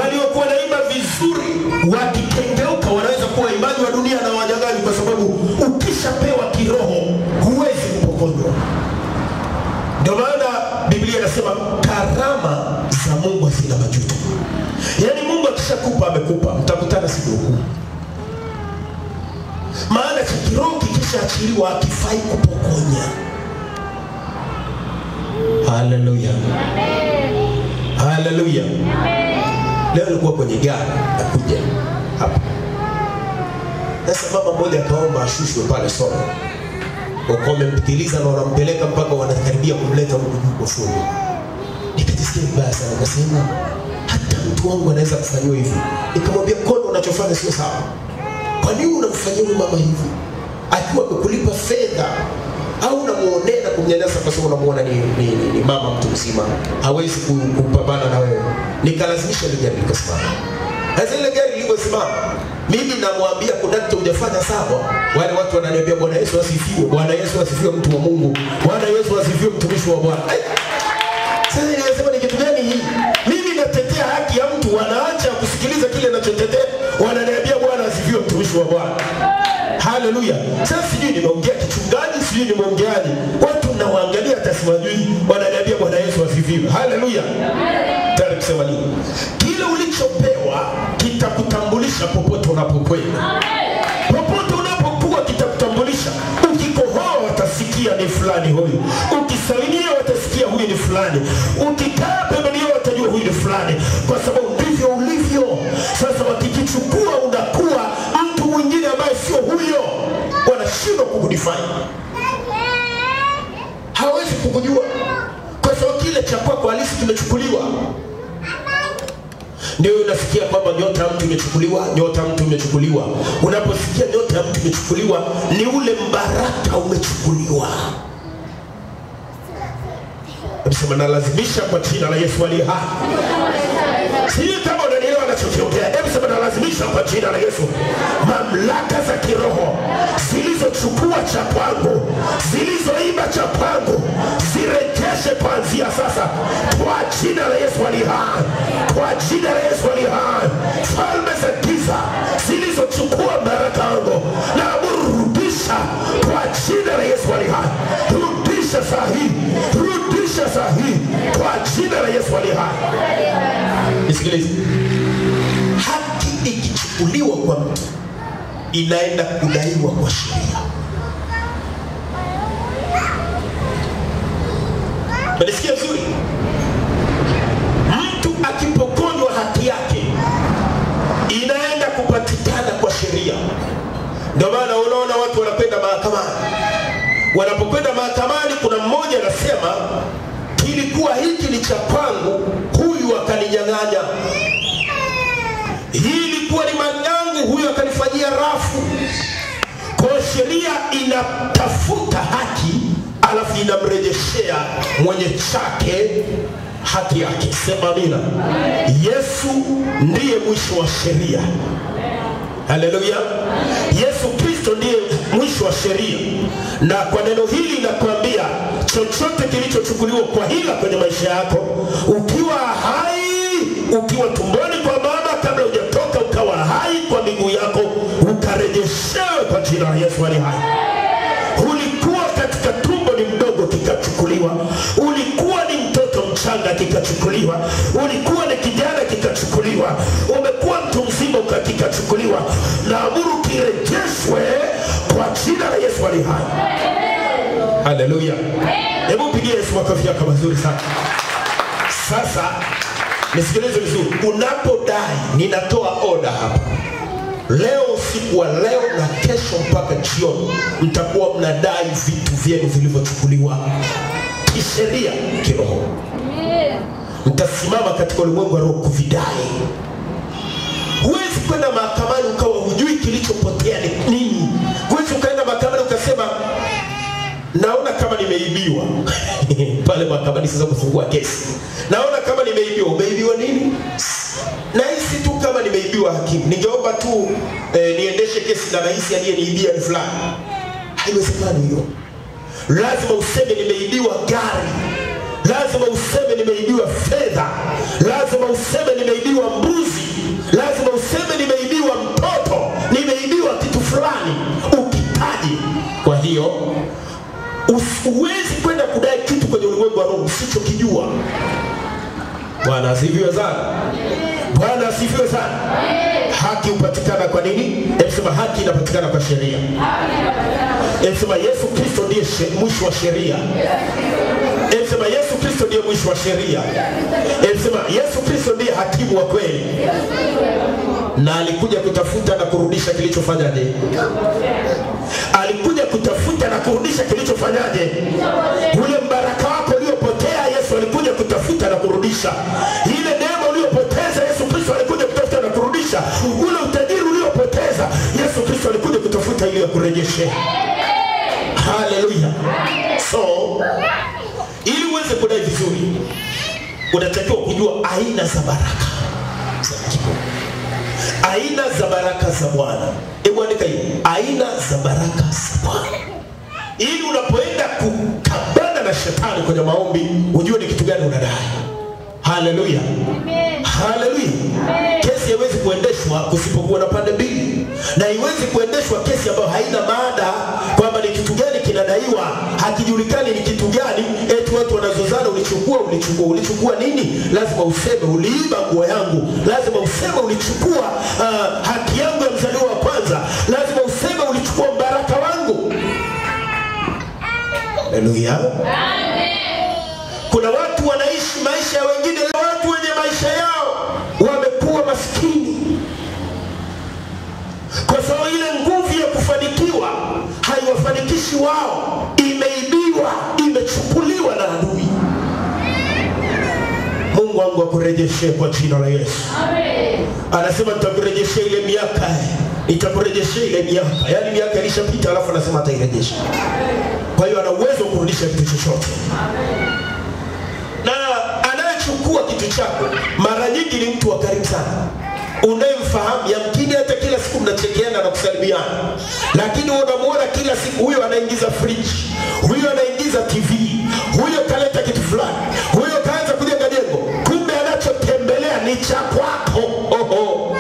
Speaker 1: waliokuwa naimba vizuri wakikengeuka wanaweza kuwa waimbaji wa dunia na wanyang'anyi, kwa sababu ukishapewa kiroho huwezi kupokonywa. Ndio maana Biblia inasema karama za Mungu hazina majuto. Yaani Mungu akishakupa amekupa, mtakutana siku kuu. Maana cha kiroho kikishaachiliwa hakifai kupokonya. Haleluya. Haleluya. Leo nilikuwa kwenye gari nakuja hapa. Sasa mama mmoja akaomba ashushwe pale Solo. Wamempitiliza na wanampeleka mpaka wanakaribia kumleta huko juu kwa fundi. Nikajisikia vibaya sana, nikasema hata mtu wangu anaweza kufanywa hivi. Nikamwambia kono unachofanya sio sawa. Kwa nini unamfanyia huyu mama hivi? Akiwa kukulipa fedha au unamuonea na kumnyanyasa kwa sababu unamuona ni mama mtu mzima, hawezi kupambana na wewe. Nikalazimisha ile gari likasimama. Sasa ile gari liliposimama, mimi namwambia kondakta hujafanya sawa. Wale watu wananiambia Bwana Yesu asifiwe. Bwana Yesu asifiwe mtu wa Mungu. Bwana Yesu asifiwe mtumishi wa Bwana. Sasa ninasema ni kitu gani hii? Mimi natetea haki ya mtu, wanaacha kusikiliza kile ninachotetea, wananiambia Bwana asifiwe mtumishi wa Bwana. Haleluya. Sasa sijui nimeongea kichungaji, sijui nimeongeaje. Watu nawaangalia hata siwajui, wananiambia Bwana Yesu asifiwe. Haleluya. Tayari kusema nini? Kile ulichopewa kitakutambulisha popote unapokwenda. Popote unapokuwa kitakutambulisha. Ukikohoa watasikia ni fulani huyu. Ukisalimia watasikia huyu ni fulani. Ukikaa pembeni yao watajua huyu ni fulani, kwa sababu ndivyo ulivyo. Sasa wakikichukua unakuwa mtu mwingine ambaye sio huyo, wanashindwa kukudefine. Hawezi kukujua kwa sababu kile cha kwako halisi kimechukuliwa. Ndio unasikia kwamba nyota ya mtu imechukuliwa, nyota ya mtu imechukuliwa. Unaposikia nyota ya mtu imechukuliwa, ni ule mbaraka umechukuliwa. Nasema nalazimisha kwa jina la Yesu aliye hai. Sio kama unanielewa anachokiongea. Hebu sema nalazimisha kwa jina la Yesu. Mamlaka za kiroho zilizochukua cha kwangu, zilizoiba cha kwangu, zirejeshe kuanzia sasa kwa jina la Yesu aliye hai. Kwa jina la Yesu aliye hai. Falme za giza zilizochukua baraka yangu, na rudisha kwa jina la Yesu aliye hai. Rudisha sahihi. Rudisha sahihi kwa jina la Yesu aliye hai. Nisikilize. Haki ikichukuliwa kwa mtu inaenda kudaiwa kwa sheria. Unasikia vizuri? Mtu akipokonywa haki yake inaenda kupatikana kwa sheria. Ndio maana unaona watu wanapenda mahakamani. Wanapokwenda mahakamani kuna mmoja anasema kilikuwa hiki ni cha kwangu, huyu akaninyang'anya. Hii ilikuwa ni manyangu, huyu akanifanyia rafu. Kwa sheria inatafuta haki, alafu inamrejeshea mwenye chake haki yake. Sema amina. Yesu ndiye mwisho wa sheria. Haleluya. Yesu Kristo ndiye mwisho wa sheria. Na kwa neno hili nakwambia chochote kilichochukuliwa kwa hila kwenye maisha yako, ukiwa hai, ukiwa tumboni kwa mama, kabla hujatoka ukawa hai kwa miguu yako, ukarejeshewe kwa jina la Yesu aliye hai. Ulikuwa katika tumbo ni mdogo kikachukuliwa, ulikuwa ni mtoto mchanga kikachukuliwa, ulikuwa ni kijana kikachukuliwa, umekuwa mtu mzima kikachukuliwa, na amuru kirejeshwe kwa jina la Yesu aliye hai. Haleluya. Hebu pigie Yesu makofi yako mazuri sana. Sasa nisikilize vizuri. Unapodai, ninatoa order hapa. Leo usiku wa leo na kesho mpaka jioni mtakuwa mnadai vitu vyenu vilivyochukuliwa kisheria, kiroho. Mtasimama katika ulimwengu wa roho kuvidai. Huwezi kwenda mahakamani ukawa hujui kilichopotea ni nini. Huwezi ukaenda mahakamani ukasema naona kama nimeibiwa. Pale mahakamani sasa kufungua kesi. Naona kama nimeibiwa. Umeibiwa nini? Na hisi tu kama nimeibiwa hakimu. Ningeomba tu niendeshe kesi na nahisi aliyeniibia ni fulani. Haiwezekani hiyo. Lazima useme nimeibiwa gari. Lazima useme nimeibiwa fedha. Lazima useme nimeibiwa mbuzi. Lazima useme nimeibiwa mtoto. Nimeibiwa kitu fulani. Ukitaji. Kwa hiyo usiwezi kwenda kudai kitu kwenye ulimwengu wa roho usichokijua. Bwana asifiwe sana. Bwana asifiwe sana. Haki hupatikana kwa nini? Sema haki inapatikana kwa sheria. Sema Yesu Kristo ndiye mwisho wa sheria. Sema Yesu Kristo ndiye mwisho wa sheria. Sema Yesu Kristo ndiye hakimu wa kweli. Na alikuja kutafuta na kurudisha kilichofanyaje? Alikuja kutafuta na kurudisha kilichofanyaje? Ule mbaraka wako uliopotea Yesu alikuja kutafuta na kurudisha. Ile neema uliyopoteza Yesu Kristo alikuja kutafuta na kurudisha. Ule utajiri uliopoteza Yesu Kristo alikuja kutafuta ili akurejeshe. Haleluya. So ili uweze kudai vizuri unatakiwa kujua aina za baraka za kimungu. Aina za baraka za Bwana. Hebu andika hiyo. Aina za baraka za Bwana. Ili unapoenda kukabana na shetani kwenye maombi ujue ni kitu gani unadai. Haleluya. Haleluya. Kesi haiwezi kuendeshwa kusipokuwa na pande mbili. Na haiwezi kuendeshwa kesi ambayo haina maada kwamba ni kitu gani kinadaiwa, hakijulikani ni kitu gani, eti watu wanazozana ulichukua nini? Lazima useme uliiba nguo yangu. Lazima useme ulichukua haki yangu ya mzaliwa wa kwanza. Lazima useme ulichukua baraka wangu. Haleluya. Kuna watu wanaishi maisha ya wengine. Watu wenye maisha yao wamekuwa maskini kwa sababu ile nguvu ya kufanikiwa haiwafanikishi wao. Imeibiwa, imechukuliwa na adui. Mungu wangu akurejeshe kwa jina la Yesu. Amen. Anasema nitakurejeshe ile miaka. Nitakurejeshe ile miaka. Yaani miaka ilishapita alafu anasema atairejesha. Kwa hiyo ana uwezo wa kurudisha kitu chochote. Amen. Na anayechukua kitu chako mara nyingi ni mtu wa karibu sana. Unayemfahamu, yamkini hata kila siku mnachekeana na kusalimiana. Lakini unamuona kila siku huyo anaingiza fridge, huyo anaingiza TV, huyo kaleta kitu fulani, huyo kaanza kujenga jengo. Kumbe anachotembelea ni cha kwako. Oho.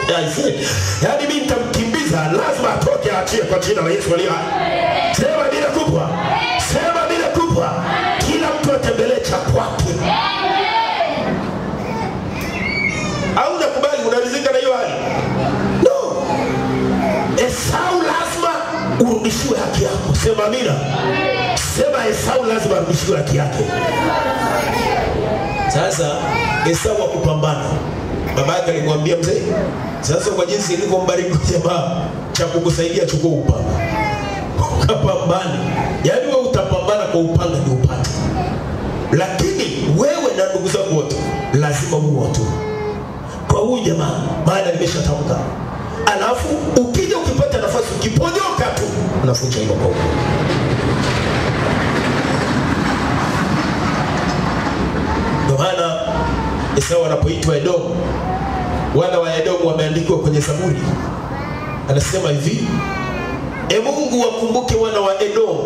Speaker 1: Yaani mimi nitamkimbiza, lazima atoke aachie kwa jina la Yesu aliye hai. Sema bila kubwa. Sema bila kubwa. Kila mtu atembelee cha kwake. Au unakubali unaridhika na hiyo hali? No. Esau lazima urudishiwe haki yako. Sema amina. Sema Esau lazima urudishiwe haki yake. Sasa Esau akupambana. Baba yake alimwambia mzee, sasa kwa jinsi nilivyombariki jamaa cha kukusaidia chukua upanga. Ukapambane. Yaani wewe utapambana kwa upanga ndio upate. Lakini wewe na ndugu zako wote lazima muwe watu. Kwa huyu jamaa maana nimeshatamka. Alafu ukija ukipata nafasi ukiponyoka tu unafunja hilo kwa huko. Ndio maana Esau anapoitwa Edom, wana wa Edom wameandikwa kwenye Zaburi. Anasema hivi: E Mungu wakumbuke wana wa Edom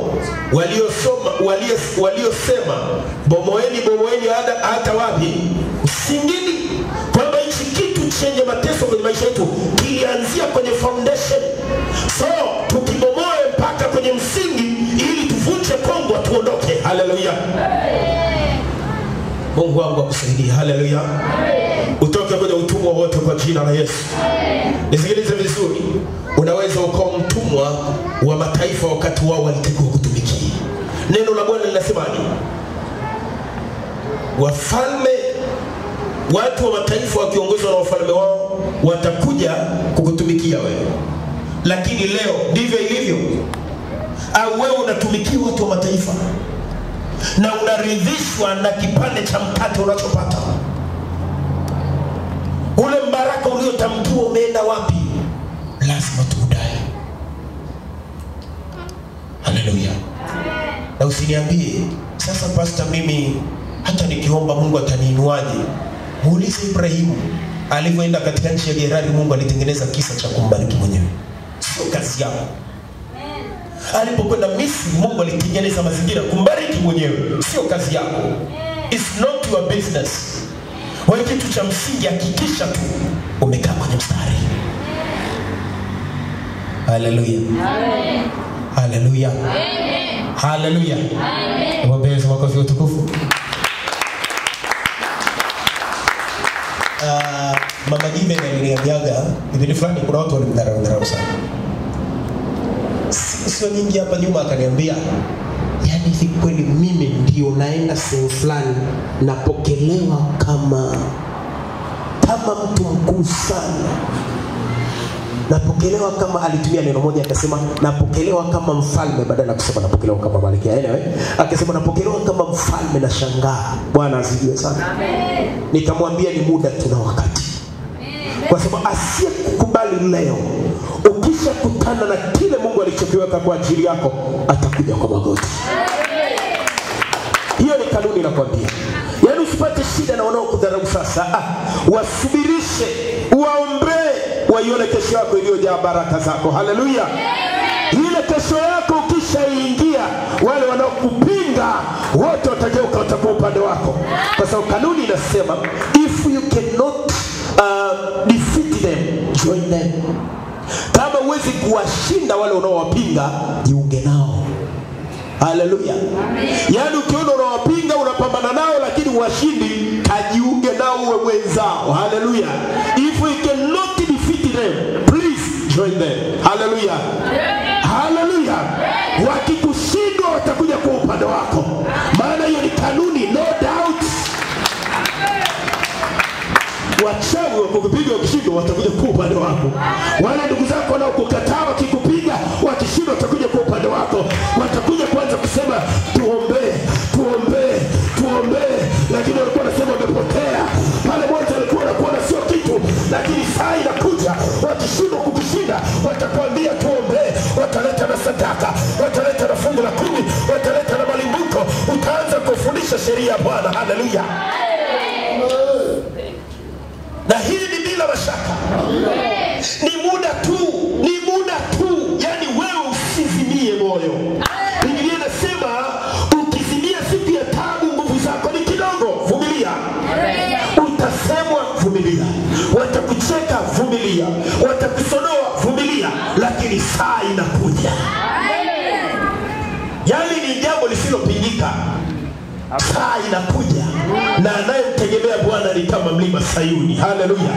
Speaker 1: waliosema bomoeni hata wapi usingini. Kwamba hichi kitu chenye mateso kwenye maisha yetu kilianzia kwenye foundation. So tukibomoe mpaka kwenye msingi ili tuvunje kongwa tuondoke. Haleluya. Mungu wangu akusaidie. Haleluya. Utoke kwenye utumwa wote kwa jina la Yesu. Nisikilize vizuri. Unaweza ukawa mtumwa wa mataifa wakati wao walitakiwa kutumikia. Neno la Bwana linasemaje? Wafalme, watu wa mataifa wakiongozwa na wafalme wao watakuja kukutumikia wewe. Lakini leo ndivyo ilivyo. Au wewe unatumikia watu wa mataifa na unaridhishwa na kipande cha mkate unachopata. Ule mbaraka uliotamkiwa umeenda wapi? Lazima tuudai. Haleluya. Na usiniambie sasa pastor, mimi hata nikiomba Mungu ataniinuaje? Muulize Ibrahimu alivyoenda katika nchi ya Gerari, Mungu alitengeneza kisa cha kumbariki mwenyewe. Sio kazi yako. Alipokwenda Misri, Mungu alitengeneza mazingira kumbariki mwenyewe. Sio kazi yako. It's not your business. Wewe kitu cha msingi hakikisha tu umekaa kwenye mstari. Haleluya. Amen. Haleluya. Amen. Haleluya. Amen. Wapendwa makofi utukufu. Mama Jime aliniambiaga hivi fulani, kuna watu walimdharau sana. Sio nyingi hapa nyuma, akaniambia yaani si kweli mimi ndio naenda sehemu fulani napokelewa kama mtu mkuu sana. Napokelewa kama, alitumia neno moja akasema napokelewa kama mfalme badala ya kusema napokelewa kama malkia. Akasema napokelewa kama mfalme, na shangaa. Bwana asifiwe sana. Amen. Nikamwambia ni muda tuna wakati. Amen. Kwa sababu asiyekubali leo, ukisha kutana na kile Mungu alichokiweka kwa ajili yako, atakuja kwa magoti. Amen. Hiyo ni kanuni nakwambia. Yaani usipate shida na wanaokudharau sasa. Wasubirishe, waombe, waione kesho yako iliyojaa baraka zako. Haleluya. Ile kesho yako ukishaingia, wale wanaokupinga wote watageuka, watakuwa upande wako. Kwa sababu kanuni inasema if you cannot defeat them, join them. Kama huwezi kuwashinda wale unaowapinga, jiunge nao. Haleluya. Yaani ukiona unawapinga unapambana nao lakini washindi, kajiunge nao uwe mwenzao. Haleluya. If we cannot defeat them, please join them. Haleluya. Haleluya. Wakikushindwa watakuja kwa upande wako. Maana hiyo ni kanuni, no doubt. Wachawi wakukupiga wakishindwa watakuja kwa upande wako. Wale ndugu zako wanaokukataa wakikupiga wakishindwa watakuja kwa upande wako. Watakuja kwanza kusema tuombee, tuombee, tuombee, lakini walikuwa wanasema wamepotea. Pale mmoja alikuwa anakuona sio kitu, lakini saa inakuja wakishindwa kukushinda watakwambia tuombee. Wataleta na sadaka, wataleta na fungu la 10, wataleta na malimbuko. Utaanza kufundisha sheria ya Bwana. Haleluya. Na hili ni bila mashaka. Ni muda tu, ni muda tu. Yaani wewe usizimie moyo. Biblia inasema ukizimia siku ya taabu, nguvu zako ni kidogo. Vumilia. Utasemwa, vumilia. Watakucheka, vumilia. Watakusonoa, vumilia. Lakini saa inakuja. Yaani ni jambo lisilopingika. Saa inakuja, na anayemtegemea Bwana ni kama mlima Sayuni. Haleluya.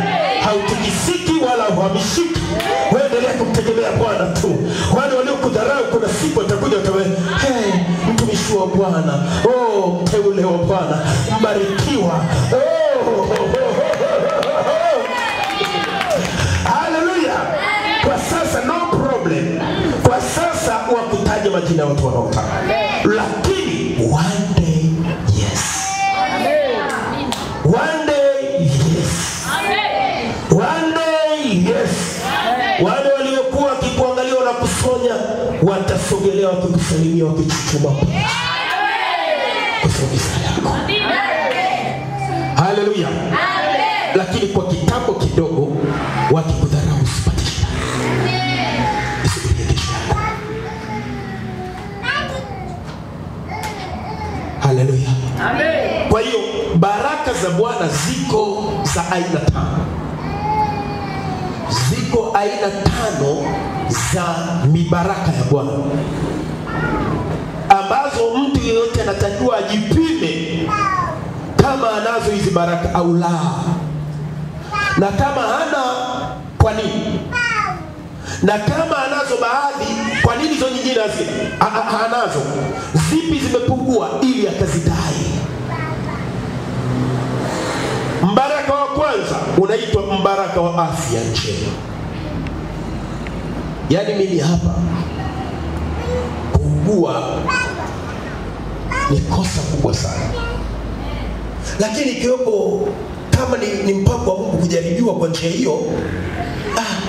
Speaker 1: Hautikisiki wala huhamishiki. Wewe endelea kumtegemea Bwana tu. Wale waliokudharau kuna siku watakuja watawe, hey, mtumishi wa Bwana, oh, mteule wa Bwana, mbarikiwa. Haleluya. Kwa sasa no problem. Kwa sasa wakutaje majina ya watu wanaotaka. Lakini one day, yes. One day, yes. One day, yes. Wale waliokuwa wakikuangalia na kusonya watasogelea wakikusalimia wakichuchuma. Kusogeza yako. Haleluya. Lakini kwa kitambo kidogo wakikudharau usipate shida. Isubirie kesho yako. Haleluya. Amen. Kwa hiyo baraka za Bwana ziko za aina 5. Ziko aina 5 za mibaraka ya Bwana ambazo mtu yeyote anatakiwa ajipime kama anazo hizi baraka au la. Na kama hana, kwa nini? Na kama anazo baadhi, kwa nini hizo nyingine hanazo? Zipi zimepungua ili akazidai? Mbaraka wa kwanza unaitwa mbaraka wa afya njema. Yaani mimi hapa kuugua ni kosa kubwa sana. Lakini kiwepo kama ni mpango wa Mungu kujaribiwa kwa njia hiyo,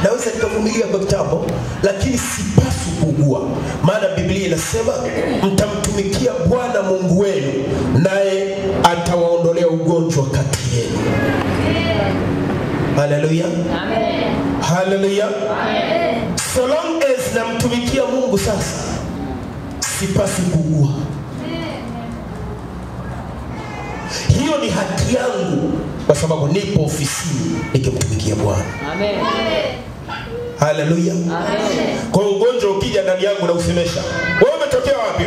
Speaker 1: naweza nikavumilia kwa kitambo, lakini sipaswi kuugua. Maana Biblia inasema mtamtumikia Bwana Mungu wenu, naye atawaondolea ugonjwa kati yenu. Haleluya. Amen. Haleluya. Amen. So long as namtumikia Mungu sasa, sipaswi kuugua. Hiyo ni haki yangu kwa sababu nipo ofisini nikimtumikia Bwana. Amen. Haleluya. Amen. Kwa ugonjwa ukija ndani yangu na usemesha, wewe umetokea wapi?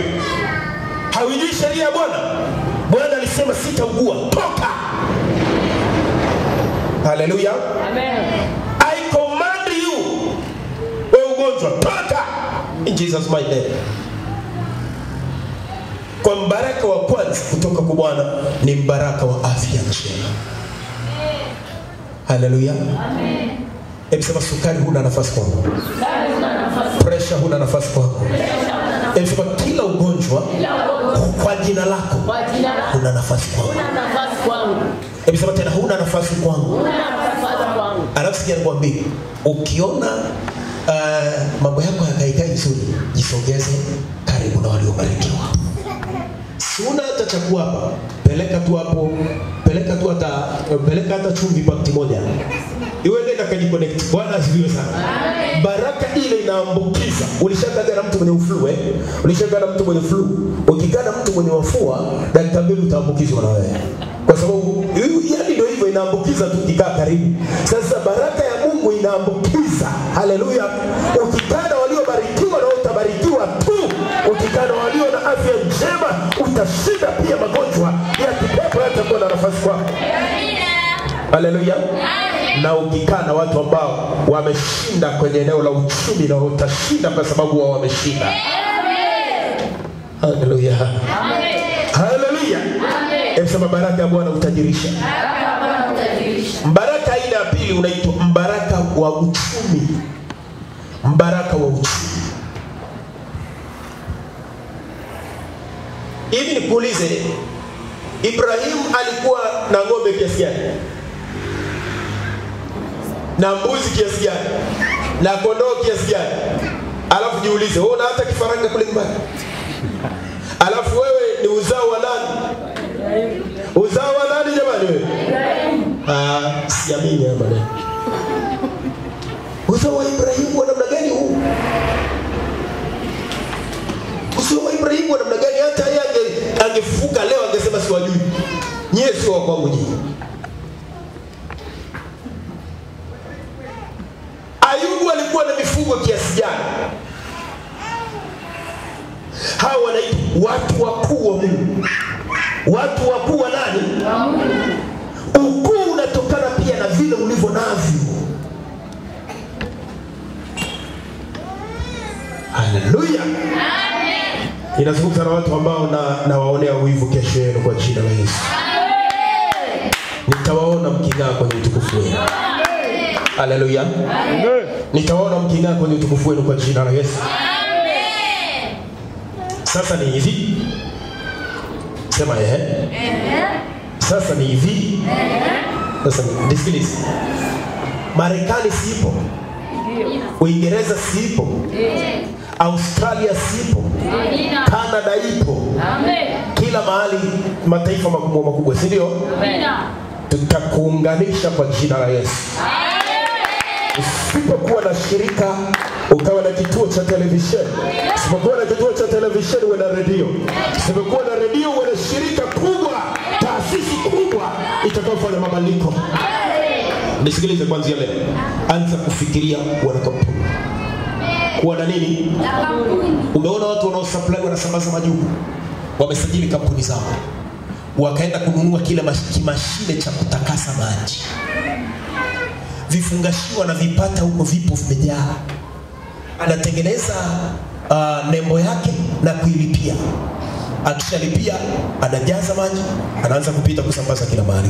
Speaker 1: Hauijui sheria ya Bwana? Bwana alisema sitaugua, toka. Haleluya. Amen. I command you, wewe ugonjwa, toka. In Jesus my name. Kwa mbaraka wa kwanza kutoka kwa Bwana ni mbaraka wa afya njema. Haleluya. Amen. Hebu sema sukari huna nafasi kwangu. Sukari huna nafasi. Pressure huna nafasi kwangu. Hebu sema kila ugonjwa kwa jina lako huna nafasi kwangu. Huna nafasi kwangu. Hebu sema tena huna nafasi kwangu. Huna nafasi kwangu. Alafu sikia nikwambie, ukiona mambo yako hayaikai vizuri, jisogeze karibu na waliobarikiwa. Suna hata chakua hapa, peleka tu hapo, peleka hata chumvi pakiti moja. Iwe nenda kujiconnect. Bwana asifiwe sana. Baraka ile inaambukiza. Ulishakana na mtu mwenye flu Ulishakana na mtu mwenye flu. Ukikana mtu mwenye mafua, dakika 2 utaambukizwa na wewe. Kwa sababu yani ndio hivyo, inaambukiza tu ukikaa karibu. Sasa baraka ya Mungu inaambukiza. Haleluya. Ukikana waliobarikiwa na utabarikiwa tu. Ukikana walio na afya njema utashinda pia magonjwa ya kipepo yatakuwa na nafasi kwako. Haleluya. Na ukikana watu ambao wameshinda kwenye eneo la uchumi, na utashinda kwa sababu wao wameshinda. Haleluya. Amen. Haleluya. Amen. Sema baraka ya Bwana utajirisha. Baraka ya Bwana utajirisha. Mbaraka aina ya pili unaitwa mbaraka wa uchumi. Mbaraka wa uchumi. Hivi nikuulize, Ibrahim alikuwa na ng'ombe kiasi gani? Na mbuzi kiasi gani? Na kondoo kiasi gani? Alafu jiulize, wewe una hata kifaranga kule nyumbani? Alafu wewe ni uzao wa nani? Uzao wa nani jamani wewe? Siamini hapa leo. Uzao wa Ibrahim wa namna gani huu? Uzao wa Ibrahim wa namna gani? Hata yeye angefuka leo angesema siwajui. Nyie sio wa kwangu nyinyi. Ayubu alikuwa na mifugo kiasi gani? Hao wanaitwa watu wakuu wa Mungu. Watu wakuu wa nani? Wa Mungu. Ukuu unatokana pia na vile ulivyo navyo. Haleluya. Amen. Inazungumza na watu ambao na waonea wivu kesho yenu kwa jina la Yesu. Amen. Nitawaona mking'aa kwenye utukufu wenu. Amen. Haleluya. Amen. Nitawaona mking'aa kwenye utukufu wenu kwa jina la Yesu. Amen. Sasa ni hivi. Sema Sasa ni hivi. Sasa nisikilize. Marekani sipo. Uingereza sipo. Australia sipo. Canada ipo. Amen. Kila mahali mataifa makubwa, si ndio? Amen. Tutakuunganisha kwa jina la Yesu. Amen. Usipokuwa na shirika, ukawa na kituo cha televisheni. Usipokuwa na kituo cha televisheni, uwe na redio. Usipokuwa na redio, uwe na shirika kubwa, taasisi kubwa itakayofanya mabadiliko. Nisikilize kuanzia leo. Anza kufikiria wana kampuni. Kuwa na nini? Umeona watu wanaosupply wanasambaza majuku. Wamesajili kampuni zao. Wakaenda kununua kile mashine cha kutakasa maji. Vifungashio na vipata huko vipo vimejaa. Anatengeneza nembo yake na kuilipia. Akishalipia anajaza maji, anaanza kupita kusambaza kila mahali.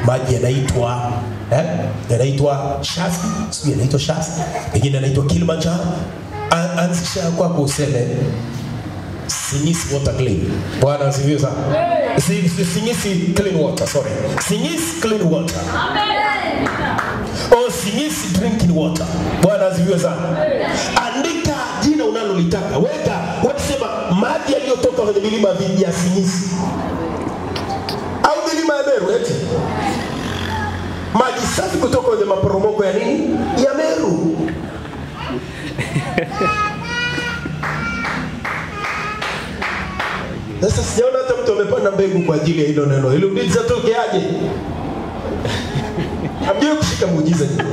Speaker 1: Maji yanaitwa Shasta, sio yanaitwa Shasta, pengine yanaitwa Kilimanjaro. Anzisha kwako useme Sinyisi water clean. Bwana asifiwe sana. Sinyisi clean water, sorry. Sinyisi clean water. Amen. O sinyisi drinking water. Bwana asifiwe sana. Andika jina unalolitaka. Weka, wasema maji yaliyotoka kwenye milima ya sinyisi. Au milima ya Meru eti. Maji safi kutoka kwenye maporomoko ya nini? Ya Meru. Sasa sijaona hata mtu amepanda mbegu kwa ajili ya hilo neno. Hilo muujiza tokeaje? Hamjui kushika muujiza hiyo.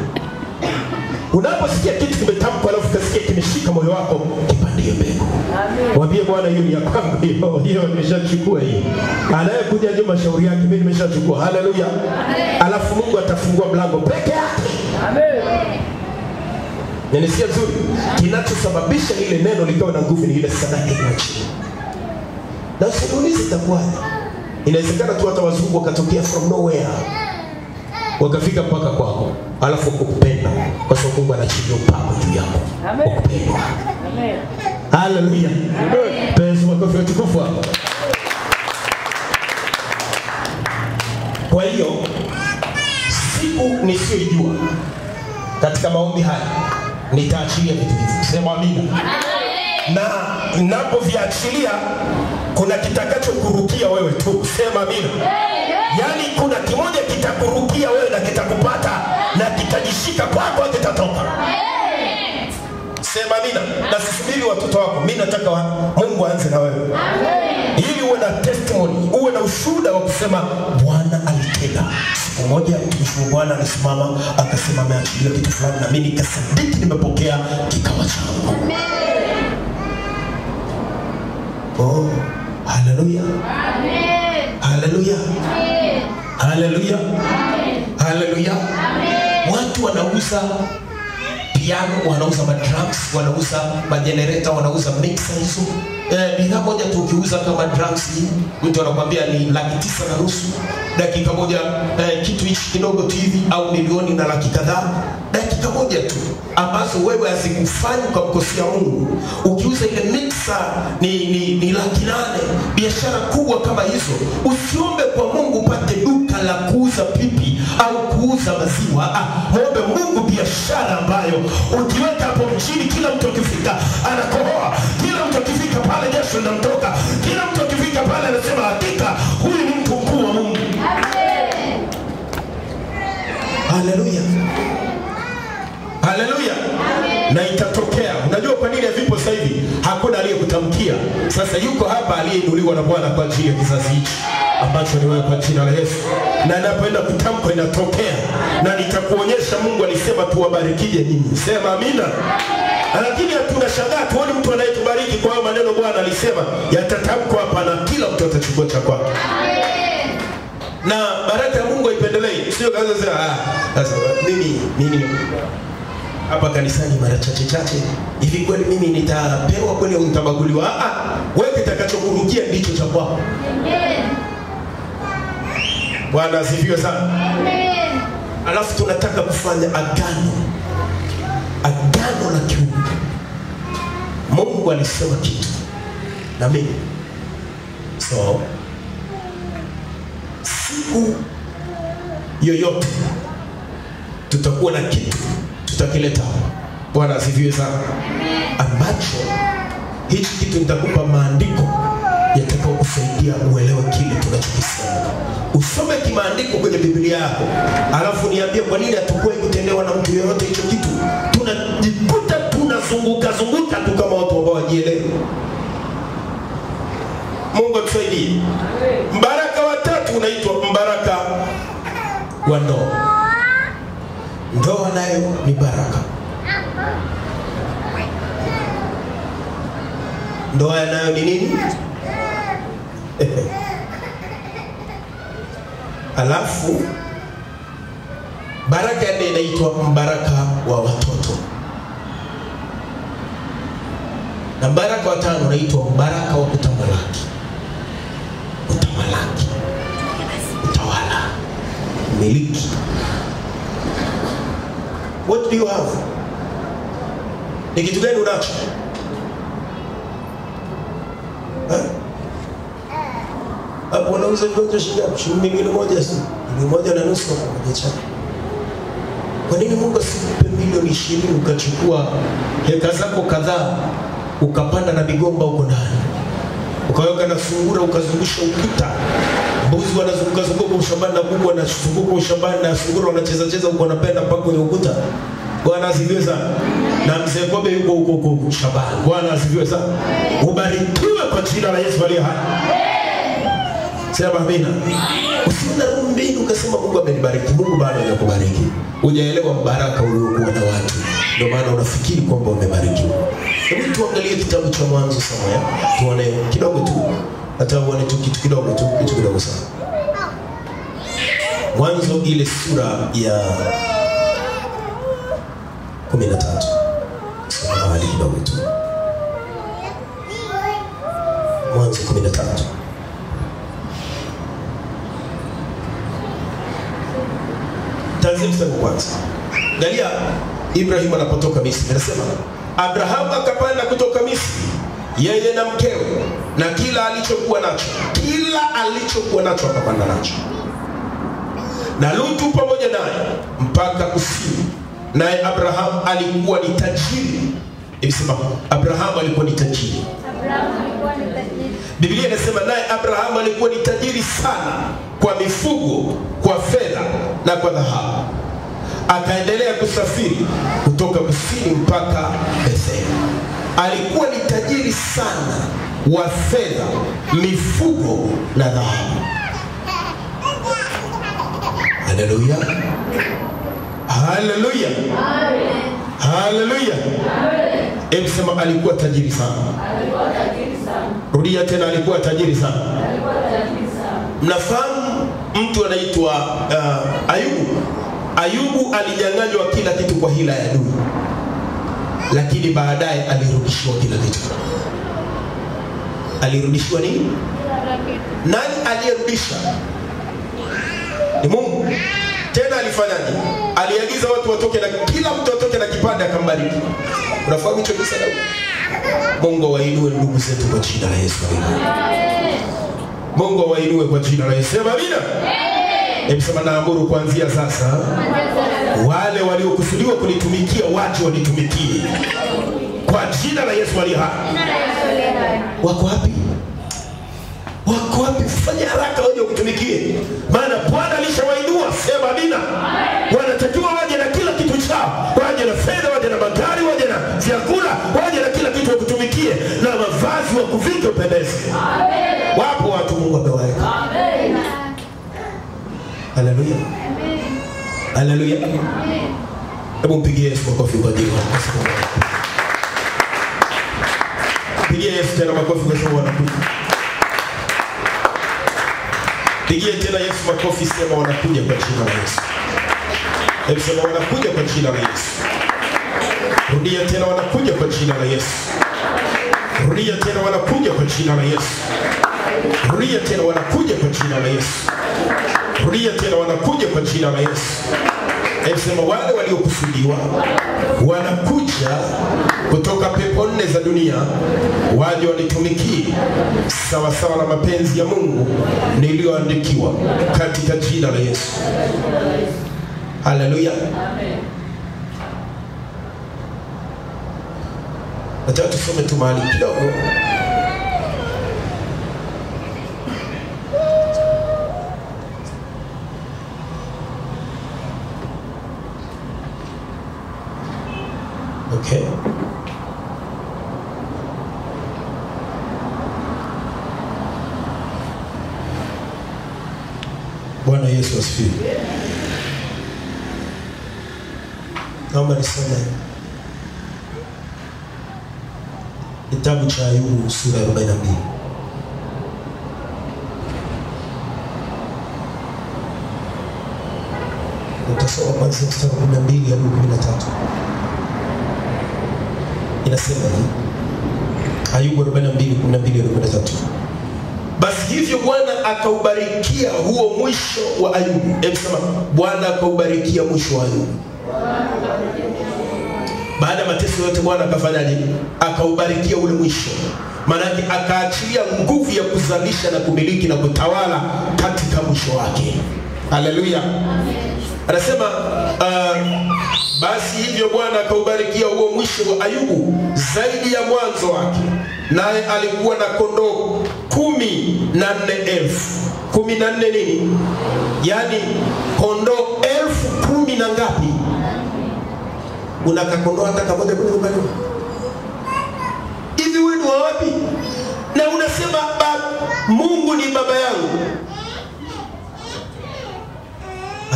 Speaker 1: Unaposikia kitu kimetamkwa alafu kasikia kimeshika moyo wako, kipandie mbegu. Amen. Waambie Bwana hiyo ni ya kwangu hiyo nimeshachukua hiyo. Anayekuja nyuma shauri yake mimi nimeshachukua. Haleluya. Alafu Mungu atafungua mlango peke yake. Amen. Nisikia vizuri. Kinachosababisha ile neno likawa na nguvu ni ile sadaka ya chini. Na usiulize itakuwaje. Inawezekana tu hata wazungu wakatokea from nowhere. Wakafika mpaka kwako, alafu kukupenda kwa sababu Mungu anachilia upako juu yako. Amen. Amen. Haleluya. Amen. Pesa makofi ya tukufu hapo. Kwa hiyo siku nisiyojua katika maombi haya nitaachilia vitu hivi. Sema amina. Na ninapoviachilia kuna kitakachokurukia wewe tu. Sema amina. Yaani kuna kimoja kitakurukia wewe na kitakupata na kitajishika kwako kitatoka. Sema amina. Na sisubiri watoto wako. Mimi nataka Mungu aanze na wewe. Ili uwe na testimony, uwe na ushuhuda wa kusema Bwana alitenda. Siku moja mtumishi wa Bwana alisimama akasema ameachilia kitu fulani na mimi nikasadiki nimepokea kikawa changu. Oh, haleluya. Amen. Haleluya. Amen. Haleluya. Amen. Haleluya. Amen. Watu wanauza piano, wanauza madrums, wanauza magenerator, wanauza mixer hizo. Bidhaa moja tu ukiuza kama drums hii, mtu anakuambia ni 950,000. Dakika moja kitu hichi kidogo tu hivi au milioni na laki kadhaa. Dakika moja tu ambazo wewe hazikufanyi kwa kukosea Mungu. Ukiuza ile mixer ni 800,000. Biashara kubwa kama hizo. Usiombe kwa Mungu upate duka la kuuza pipi au kuuza maziwa. Muombe Mungu biashara ambayo ukiweka hapo mjini kila mtu akifika anakohoa. Kila mtu akifika pale jasho linamtoka. Kila mtu akifika pale anasema hakika huyu ni mtu mkuu wa Mungu. Amen. Haleluya. Haleluya. Na itatokea. Unajua kwa nini havipo sasa hivi? Hakuna aliyekutamkia. Sasa yuko hapa aliyeinuliwa na Bwana kwa ajili ya kizazi hiki ambacho ni wewe kwa jina la Yesu. Na ninapoenda kutamka inatokea. Na nitakuonyesha Mungu alisema tuwabarikije nyinyi. Sema amina. Lakini tunashangaa tuone mtu anayetubariki kwa hayo maneno Bwana alisema yatatamkwa hapa na kila mtu atachukua cha kwake. Na baraka ya Mungu haipendelei. Sio kaza sasa mimi hapa kanisani mara chache hivi kweli mimi nitapewa kweli au nitabaguliwa? Wewe kitakachokurukia ndicho cha kwako. Amen. Bwana asifiwe sana. Amen. Alafu tunataka kufanya agano la kiungu. Mungu alisema kitu na mimi. So siku yoyote tutakuwa na kitu tutakileta. Bwana asifiwe sana. Ambacho hichi kitu nitakupa maandiko yatakao kusaidia uelewe kile tunachokisema. Usome kimaandiko kwenye Biblia yako, alafu niambie kwa nini hatakuwa kutendewa na mtu yeyote hicho kitu. Tunajikuta tunazunguka tu kama watu ambao wajielewe. Mungu atusaidie. Mbaraka wa tatu unaitwa mbaraka wa ndoa. Ndoa nayo ni baraka. Ndoa nayo ni nini? Alafu baraka ya nne inaitwa mbaraka wa watoto. Na mbaraka wa tano unaitwa mbaraka wa kutamalaki. Kutamalaki. Utawala. Miliki. What do you have? Ni kitu gani unacho? Hapo unauza vitu shilingi ngapi? Shilingi 1,000 1,500 kwa chapa. Kwa nini Mungu asikupe milioni 20 ukachukua heka zako kadhaa ukapanda na migomba huko ndani? Ukaweka na sungura ukazungusha ukuta. Mbuzi wanazunguka zunguka shambani na kuku wanazunguka shambani na sungura wanacheza huko wanapenda mpaka kwenye ukuta. Bwana asifiwe sana. Na mzee Kobe yuko huko shambani. Bwana asifiwe sana. Ubarikiwe kwa jina la Yesu aliye hai. Sema amina. Usiona mbili ukasema Mungu amenibariki. Mungu bado hajakubariki. Hujaelewa baraka uliokuwa na watu. Ndio maana unafikiri kwamba umebarikiwa. Hebu tuangalie kitabu cha Mwanzo sana. Tuone kidogo tu. Hata uone tu kitu kidogo sana. Mwanzo ile sura ya 13. Soma mahali kidogo tu. Mwanzo 13. Tanzia mstari wa kwanza. Angalia Ibrahim anapotoka Misri. Anasema Abraham akapanda kutoka Misri, yeye na mkewe na kila alichokuwa nacho akapanda nacho, na Lutu pamoja naye mpaka kusini. Naye Abraham alikuwa ni tajiri. Inasema Abraham alikuwa ni tajiri. Biblia inasema naye Abraham alikuwa ni tajiri sana kwa mifugo, kwa fedha na kwa dhahabu. Akaendelea kusafiri kutoka kusini mpaka Bethel. Alikuwa ni tajiri sana wa fedha, mifugo na dhahabu. Haleluya. Haleluya. Haleluya. Hebu sema alikuwa tajiri sana. Rudia tena, alikuwa tajiri sana. Mnafahamu mtu anaitwa Ayubu. Ayubu alinyang'anywa kila kitu kwa hila ya adui, lakini baadaye alirudishiwa kila kitu. Alirudishiwa nini? Nani aliyerudisha? Ni Mungu. Tena alifanyaje? Aliagiza watu watoke na kila mtu atoke na kipande akambariki. Unafahamu hicho kisa? Mungu wainue ndugu zetu kwa jina la Yesu. Mungu wainue kwa jina la Yesu. Sema amina. Hebu sema naamuru kuanzia sasa wale waliokusudiwa kunitumikia waje wanitumikie kwa jina la Yesu aliye hai. Wako wapi? Wako wapi? Fanya haraka waje kutumikie. Maana Bwana alishawainua. Sema amina. Wanatakiwa waje na kila kitu chao. Waje na fedha, waje na magari, waje na vyakula, waje na kila kitu wakutumikie, na mavazi wa kuvike upendeze. Amen. Wapo watu Mungu amewaweka. Amen. Haleluya. Amen. Haleluya. Amen. Hebu mpigie Yesu makofi kwa jina la Yesu. Pigie Yesu tena makofi kwa sababu anakuja. Pigie tena Yesu makofi, sema wanakuja kwa jina la Yesu. Hebu sema wanakuja kwa jina la Yesu. Rudia tena wanakuja kwa jina la Yesu. Rudia tena wanakuja kwa jina la Yesu. Rudia tena wanakuja kwa jina la Yesu. Rudia tena wanakuja kwa jina la Yesu. Hebu sema wale waliokusudiwa wanakuja kutoka pepo nne za dunia waje wanitumikie sawa sawa na mapenzi ya Mungu niliyoandikiwa katika jina la Yesu. Haleluya. Amen. Nataka tusome tu mahali kidogo. Okay. Bwana Yesu asifiwe. Naomba nisome kitabu cha Ayubu sura ya 42. Utasoma kuanzia mstari wa 12 hadi 13. Inasema hivi. Ayubu 42:12-13. Basi hivyo Bwana akaubarikia huo mwisho wa Ayubu. Hebu sema Bwana akaubarikia mwisho wa Ayubu. Baada ya mateso yote Bwana akafanyaje? Akaubarikia ule mwisho. Maana yake akaachilia nguvu ya kuzalisha na kumiliki na kutawala katika mwisho wake. Haleluya. Anasema Basi hivyo Bwana akaubarikia huo mwisho wa Ayubu zaidi ya mwanzo wake. Naye alikuwa na kondoo 14,000. 14 nini? Yani kondoo 10,000 na ngapi? Unakakondoo hata kamoja kwenye nyumbani. Hivi wewe ni wapi? Na unasema Mungu ni baba yangu.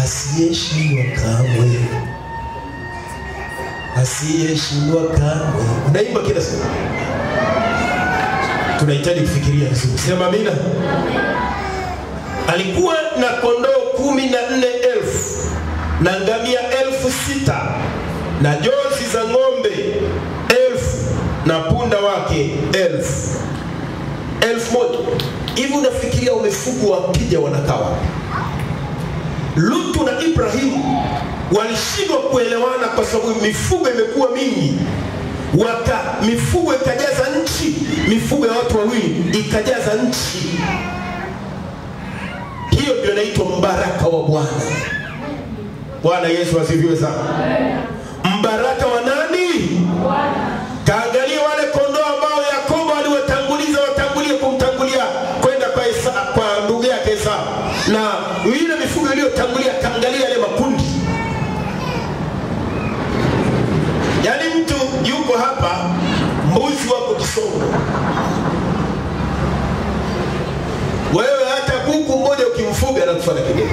Speaker 1: Asiyeshindwa kamwe. Asiyeshindwa kamwe. Unaimba kila siku. Tunahitaji kufikiria vizuri. Sema amina. Alikuwa na kondoo 14,000 na ngamia 6,000 na jozi za ng'ombe 1,000 na punda wake 1,000. Hivi unafikiria umefugwa wakija wanakawa? Lutu na Ibrahimu walishindwa kuelewana kwa sababu mifugo imekuwa mingi. Mifugo ikajaza nchi, mifugo ya watu wawili ikajaza nchi. Hiyo ndio inaitwa mbaraka wa Bwana. Bwana Yesu asifiwe sana. Mbaraka wa nani? Kaangalia wale kondoo ambao Yakobo aliwatanguliza watangulie kumtangulia kwenda kwa ndugu yake Esau. Na ile mifugo iliyotangulia kaangalia yale makundi. Yaani mtu yuko hapa, mbuzi wako Kisongo. Wewe hata kuku mmoja ukimfuga na kufanya kigeni.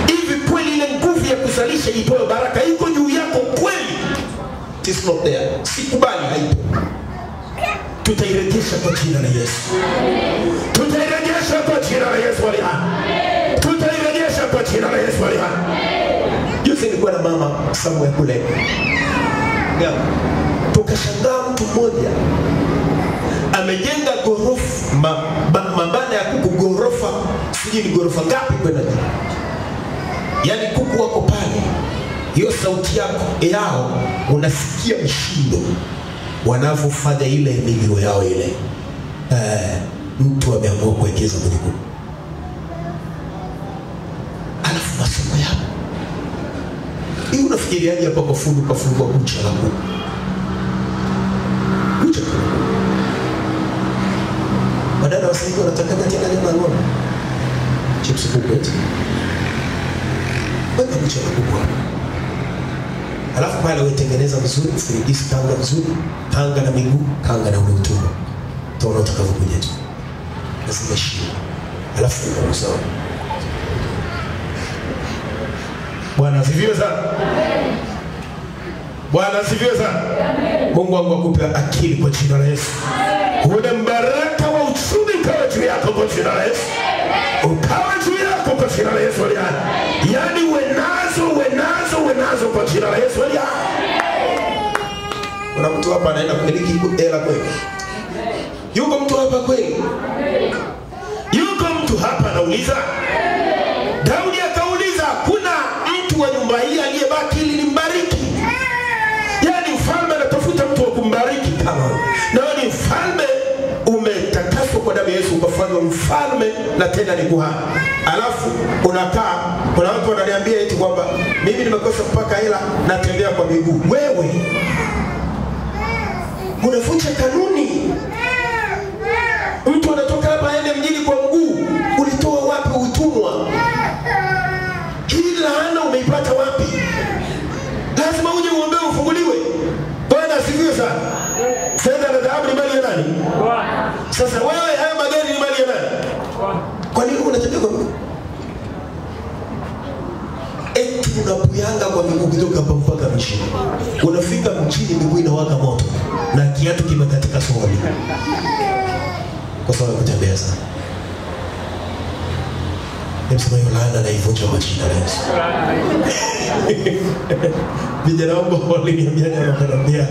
Speaker 1: Hivi kweli ile nguvu ya kuzalisha itoe baraka iko juu yako kweli? It is not there. Sikubali, haipo. Tutairejesha kwa jina la Yesu. Tutairejesha kwa jina la Yesu aliye hai. Tutairejesha kwa jina la Yesu aliye hai. Juzi nilikuwa na mama somewhere kule. Tukashangaa mtu mmoja amejenga gorofa mabanda ya kuku, gorofa sijui ni gorofa ngapi kwenda juu. Yaani kuku wako pale, hiyo sauti yao unasikia mshindo wanavyofanya ile milio yao ile. Mtu ameamua kuwekeza kwenye kuku. Alafu masomo yao. Hiyo unafikiriaje hapa kwa fungu kucha la kuku? Kucha. Badala wasaidia wanatakaga tena nyama ng'ombe. Chips kuku eti. Weka kucha la kuku. Alafu pale utengeneza vizuri, frigisi kanga vizuri, kanga na miguu, kanga na utumbo. Tuone utakavyokuja tu. Lazima shida. Alafu unauza. Bwana asifiwe sana. Bwana asifiwe sana. Mungu wangu akupe akili kwa jina la Yesu. Uwe mbaraka wa uchumi kawa juu yako kwa jina la Yesu. Ukawa juu yako kwa jina la Yesu aliye hai. Yaani wenazo kwa jina la Yesu aliye hai. Kuna mtu hapa anaenda kumiliki hela kweli? Yuko mtu hapa kweli? Yuko mtu hapa anauliza? Daudi akauliza, kuna mtu wa nyumba hii aliyebaki ili nimbariki? Yaani mfalme anatafuta mtu wa kumbariki kama wewe. Na wewe ni mfalme, umetakaswa kwa damu ya Yesu ukafanywa mfalme na tena ni kuhani. Alafu unakaa, kuna watu wananiambia eti kwamba mimi nimekosa mpaka hela natembea kwa miguu. Wewe unavunja kanuni. Mtu anatoka hapa aende mjini kwa mguu. Ulitoa wapi utumwa? Hii laana umeipata wapi? Lazima uje uombe ufunguliwe. Bwana asifiwe sana. Fedha na dhahabu ni mali ya nani? Bwana. Sasa wewe haya magari ni mali ya nani? Bwana. Kwa nini unatembea kwa miguu? Eti unapuyanga kwa miguu kutoka hapa mpaka mjini. Unafika mjini miguu inawaka moto na kiatu kimekatika sohoni. Kwa sababu kutembea sana. Nimesema hiyo laana na ivunja kwa jina la Yesu. Vijana wangu waliniambia wananiambia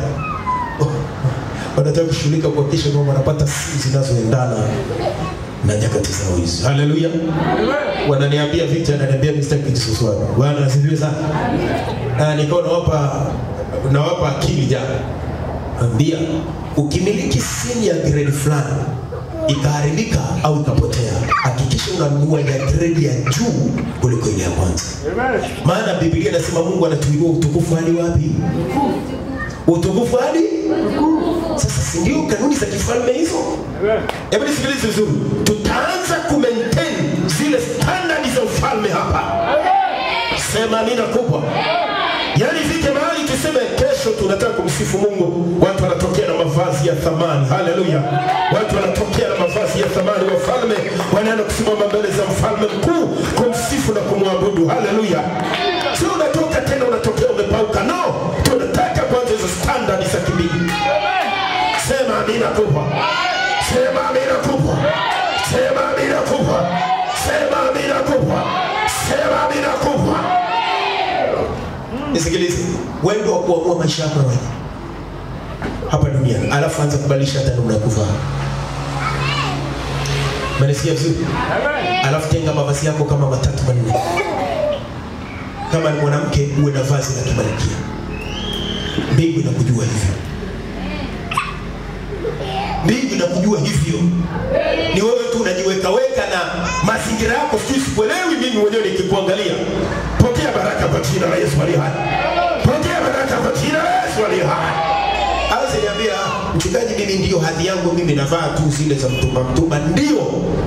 Speaker 1: wanataka kushughulika kuhakikisha kwamba wanapata siri zinazoendana na nyakati zao hizi. Haleluya. Wananiambia vita, ananiambia mistake kisuswa. Bwana asifiwe sana. Niko nawapa akili jana. Ambia ukimiliki simu ya grade fulani ikaharibika au ikapotea, hakikisha unanunua ya grade ya juu kuliko ile ya kwanza. Maana Biblia inasema Mungu anatuinua utukufu hadi wapi? Utukufu hadi? Sasa si ndio kanuni za kifalme hizo? Hebu nisikilize vizuri. Tutaanza kumaintain zile standards za ufalme hapa. Sema amina kubwa. Yaani vike mahali tuseme kesho tunataka kumsifu Mungu, watu wanatokea na mavazi ya thamani. Haleluya. Watu wanatokea na mavazi ya thamani, wafalme wanaenda kusimama mbele za mfalme mkuu kumsifu na kumwabudu. Haleluya. Sio unatoka tena unatokea umepauka. No, tunataka kwanza hizo standards za kimbingu. Sema amina kubwa. Sema amina kubwa. Sema amina kubwa. Sema amina kubwa. Sema amina kubwa. Nisikilize, wewe ndio kuamua maisha yako wewe hapa duniani, alafu anza kubadilisha hata namna ya kuvaa. Manisikia vizuri? Alafu tenga mavazi yako kama matatu manne. Kama ni mwanamke uwe na vazi la kimalkia. Mbingu inakujua hivyo. Mbingu inakujua hivyo. Ni wewe tu unajiweka weka na mazingira yako, sikuelewi mimi mwenyewe nikikuangalia. Pokea baraka kwa jina la Yesu aliye hai. Pokea baraka kwa jina la Yesu aliye hai. Niambia mchungaji, mimi ndio hadhi yangu, mimi navaa tu zile za mtumba. Ndio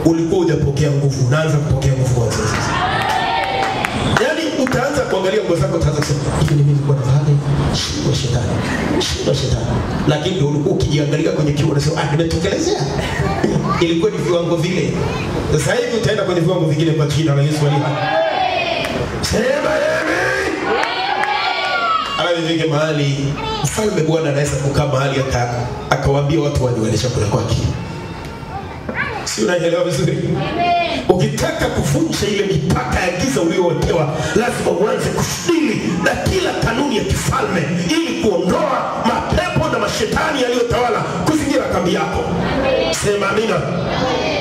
Speaker 1: ulikuwa hujapokea nguvu, unaanza kupokea nguvu kwa sasa. Yaani utaanza kuangalia nguo zako, utaanza kusema hivi ni mimi nilikuwa navaa shida shetani. Shida shetani. Lakini ndio ulikuwa ukijiangalia kwenye kioo unasema nimetokelezea. Ilikuwa ni viwango vile. Sasa hivi utaenda kwenye viwango vingine kwa jina la Yesu aliye hai. Sema amen. Alivike mahali mfalme Bwana anaweza kukaa mahali akawaambia watu wale chakula kwake. Si unaelewa vizuri? Ukitaka kuvunja ile mipaka ya giza uliowekewa, lazima uanze kudili na kila kanuni ya kifalme ili kuondoa mapepo na mashetani yaliyotawala kuzingira kambi yako. Sema amina.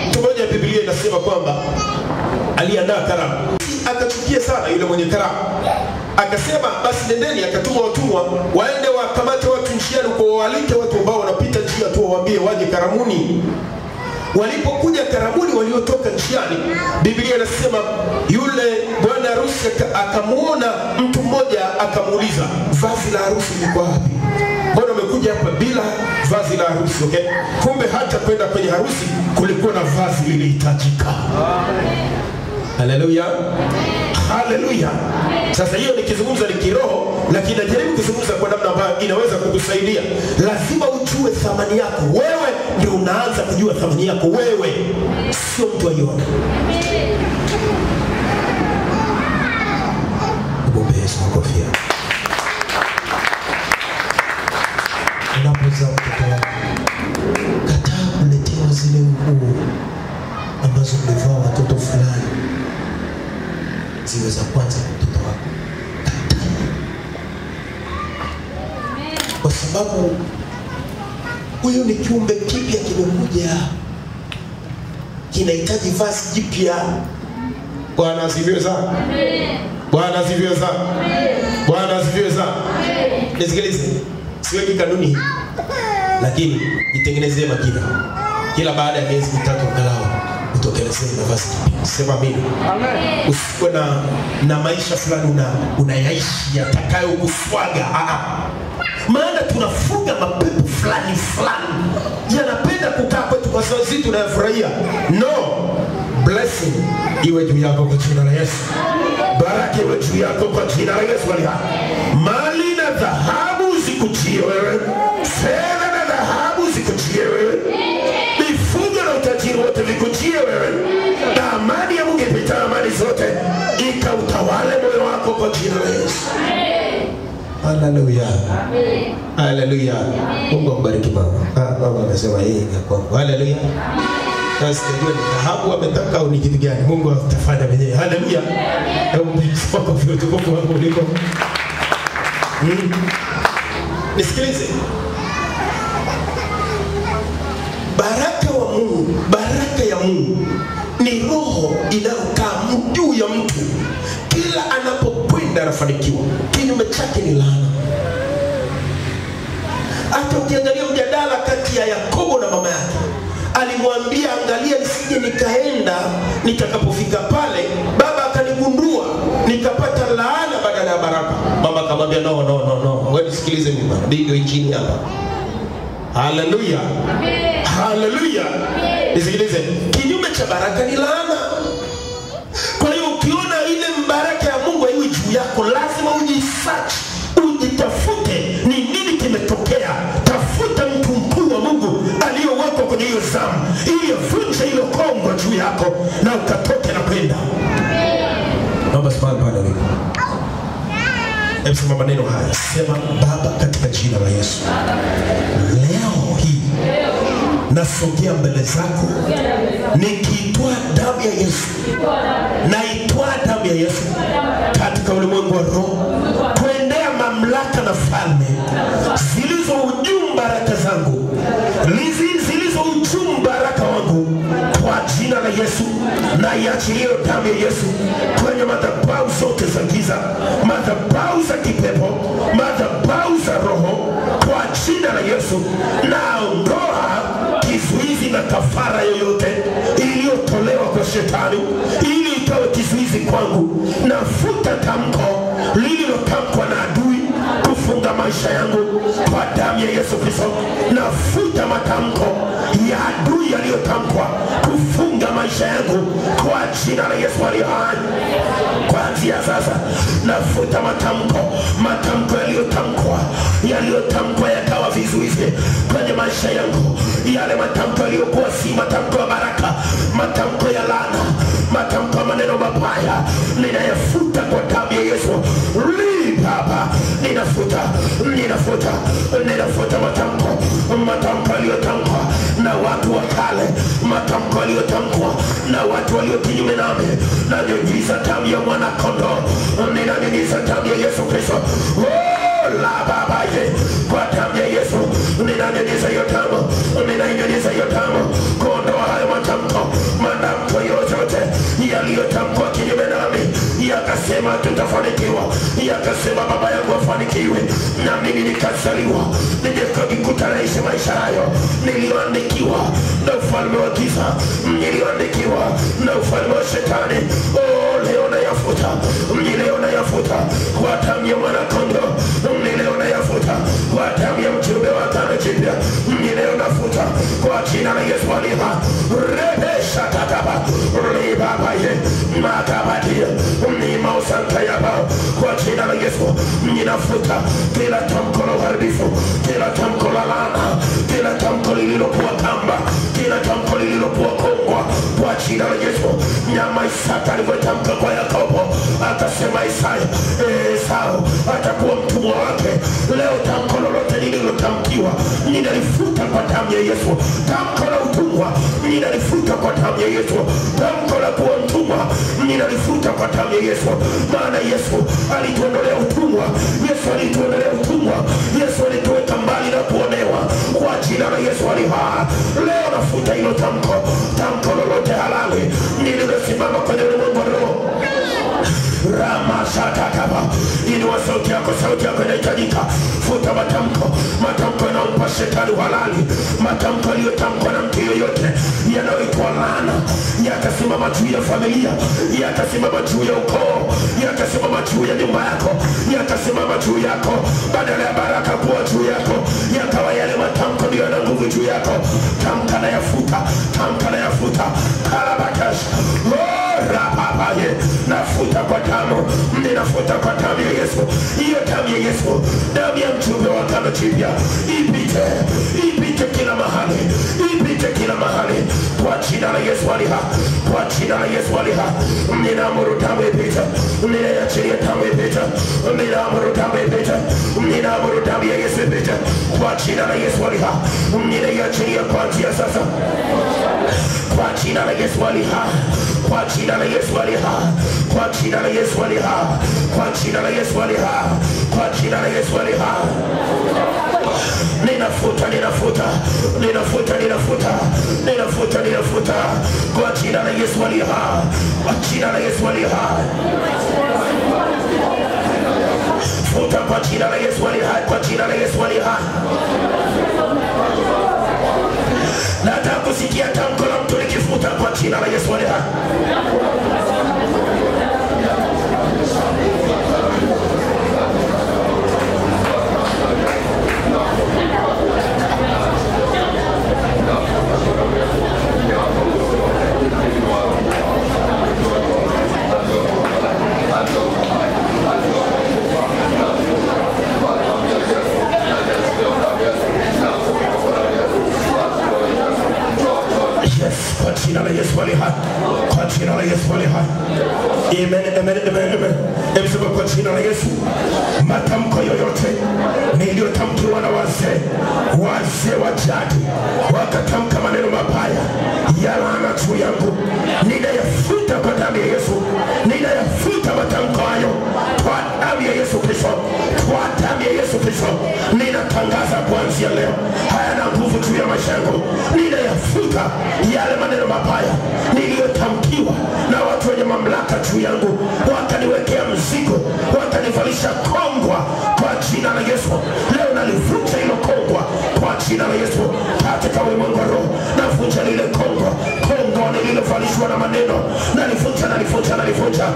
Speaker 1: Mtu mmoja Biblia inasema kwamba aliandaa karamu. Akachukia sana yule mwenye karamu. Akasema basi nendeni, akatuma watumwa waende wakamate watu njiani kwa waalike watu ambao wanapita njia tu waambie waje karamuni. Walipokuja karamuni waliotoka njiani, Biblia inasema yule bwana harusi akamuona mtu mmoja akamuuliza, vazi la harusi liko wapi? Mbona umekuja hapa bila vazi la harusi? Okay? Kumbe hata kwenda kwenye harusi kulikuwa na vazi lilihitajika. Haleluya. Haleluya. Sasa hiyo nikizungumza ni kiroho, lakini najaribu kuzungumza kwa namna ambayo inaweza kukusaidia. Lazima ujue thamani yako. Wewe ndio unaanza kujua thamani yako wewe, sio mtu aione. Mbobezi makofia. Unapoza mtoto wako, kataa kuletewa zile nguo ambazo mlivaa watoto fulani ziwe za kwanza mtoto wako. Kwa sababu huyu ni kiumbe kipya kimekuja, kinahitaji vazi jipya. Bwana asifiwe sana. Bwana asifiwe sana. Bwana asifiwe sana. Nisikilize, siweki kanuni, lakini jitengenezee majina. Kila baada ya miezi mitatu angalau utokelezee nafasi. Sema amina. Amen. Usikuwe na maisha fulani unayaishi yatakayo kuswaga. Maana tunafuga mapepo fulani yanapenda kukaa kwetu kwa sababu sisi tunayafurahia. No. Blessing iwe juu yako kwa jina la Yesu. Baraka iwe juu yako kwa jina la Yesu. Mali na dhahabu zikujie wewe. Fedha na dhahabu zikujie wewe. Mifugo na utajiri wote vikujie wewe. Na amani ya Mungu ipita amani zote ikautawale moyo wako kwa jina la Yesu. Haleluya. Haleluya. Mungu akubariki baba. Baba amesema yeye ni kwangu. Haleluya. Sasa ndio dhahabu ametaka au ni kitu gani? Mungu atafanya mwenyewe. Haleluya. Hebu msipoko vile tukopo hapo uliko. Nisikilize. Baraka wa Mungu, baraka ya Mungu ni roho inayokaa juu ya mtu. Kila anapokwenda anafanikiwa. Kinyume chake ni laana. Hata ukiangalia mjadala kati ya Yakobo na mama yake, alimwambia angalia nisije nikaenda, nitakapofika pale baba akanigundua nikapata laana badala ya baraka. Mama akamwambia no, wewe nisikilize mimi bwana, ndio injili hapa. Haleluya. Haleluya. Nisikilize, kinyume cha baraka ni laana. Kwa hiyo ukiona ile baraka ya Mungu iwe juu yako, lazima ujisearch, ujitafute ni nini kimetokea. Tafuta mtu mkuu wa Mungu aliyowekwa kwenye hiyo zamu ili avunje hilo kongo juu yako na ukatoke na kwenda. Naomba simama pale wewe. Hebu sema maneno haya. Sema, Baba, katika jina la Yesu, leo hii nasogea mbele zako nikiitwa damu ya Yesu. Naitwa damu ya Yesu katika ulimwengu wa roho kuendea mamlaka na falme zilizohujumu baraka zangu, zilizohujumu baraka wangu, kwa jina la Yesu. Na iachilie damu ya Yesu kwenye madhabahu zote za giza, madhabahu za kipepo, madhabahu za roho, kwa jina la Yesu. Naondoa kizuizi na kafara yoyote iliyotolewa kwa shetani ili ikawe kizuizi kwangu. Nafuta tamko lililotamkwa na adui kufunga maisha yangu kwa damu ya Yesu Kristo. Nafuta matamko ya adui yaliyotamkwa kufunga maisha yangu kwa jina la Yesu aliye hai. Kuanzia sasa nafuta matamko yaliyotamkwa yakawa vizuizi kwenye maisha yangu. Yale matamko yaliyokuwa si matamko ya baraka, matamko ya laana, matamko ya maneno mabaya, ninayafuta kwa damu ya Yesu. Baba, ninafuta matamko yaliyotamkwa na watu wa kale, matamko yaliyotamkwa na watu walio kinyume nami. Nanyunyiza damu ya mwana kondoo, ninanyunyiza damu ya Yesu Kristo. La baba ye, kwa damu ya Yesu ninanyunyiza hiyo damu, kuondoa hayo matamko yote yaliyotamkwa kinyume nami, yakasema tutafanikiwa, yakasema baba yangu afanikiwe, na mimi nikazaliwa nikajikuta naishi maisha hayo niliyoandikiwa na ufalme wa giza, niliyoandikiwa na ufalme wa shetani. Leo nayafuta kwa damu ya mwana kondoo, leo nayafuta kwa damu ya mjumbe wa agano jipya, leo nafuta kwa jina la Yesu aliye hai. Rebesha takaba ribaba ye makabadia ni mausanta yaba, kwa jina la Yesu ninafuta kila tamko la uharibifu, kila tamko la laana, kila tamko lililokuwa kamba, kila tamko lililokuwa kongwa, kwa jina la Yesu. Nyama Isaka alivyotamka kwa Yakobo, akasema Esau atakuwa mtumwa wake. Leo tamko lolote lililotamkiwa ninalifuta kwa damu ya Yesu. Tamko la utumwa ninalifuta kwa damu ya Yesu. Tamko la kuwa mtumwa ninalifuta kwa damu ya Yesu. Maana Yesu alituondolea utumwa, Yesu alituweka mbali na kuonewa, kwa jina la Yesu aliye hai. Leo nafuta hilo tamko lolote halali nililosimama kwenye ulimwengu wa roho. Ramashatakaba, inua sauti yako inahitajika. Futa matamko yanayompa shetani halali, matamko yaliyotamkwa na mtu yoyote yanayoitwa laana, yakasimama juu ya familia, yakasimama juu ya ukoo, yakasimama juu ya nyumba yako, yakasimama juu yako, badala ya baraka kuwa juu yako, yakawa yale matamko ndio yana nguvu juu yako. Tamka na yafuta kalabakash. Rapapaye, nafuta kwa damu, ninafuta kwa damu ya Yesu. Hiyo damu ya Yesu, damu ya mjumbe wa agano jipya, ipite kila mahali, kwa jina la Yesu aliye hai, kwa jina la Yesu aliye hai. Ninaamuru damu ipite, ninaachilia damu ipite, ninaamuru damu ipite, ninaamuru damu ya Yesu ipite, kwa jina la Yesu aliye hai. Ninaiachilia kuanzia sasa, kwa jina la Yesu aliye hai, kwa jina la Yesu aliye hai, kwa jina la Yesu aliye hai, kwa jina la Yesu aliye hai, kwa jina la Yesu aliye hai. Ninafuta kwa jina la Yesu aliye hai, kwa jina la Yesu aliye hai. Futa kwa jina la Yesu aliye hai, kwa jina la Yesu aliye hai. Nataka kusikia tamko
Speaker 2: jina la Yesu aliye hai. Kwa jina la Yesu aliye hai. Kwa jina la Yesu aliye hai. Amen, amen, amen, amen. Emsema kwa jina la Yesu. Matamko yoyote niliyotamkiwa na wazee wa jadi, wakatamka maneno mabaya ya laana juu yangu, ninayafuta kwa damu ya Yesu. Ninayafuta matamko hayo kwa damu ya Yesu Kristo. Kwa damu ya Yesu Kristo ninatangaza kuanzia leo hayana nguvu juu ya maisha yangu. Ninayafuta yale maneno mabaya niliyotamkiwa na watu wenye mamlaka juu yangu, wakaniwekea mzigo, wakanivalisha kongwa. Kwa jina la Yesu leo nalivunja hilo kongwa kwa jina la Yesu. Katika ulimwengu wa roho navunja lile kongwa nililovalishwa na maneno. Nalivunja.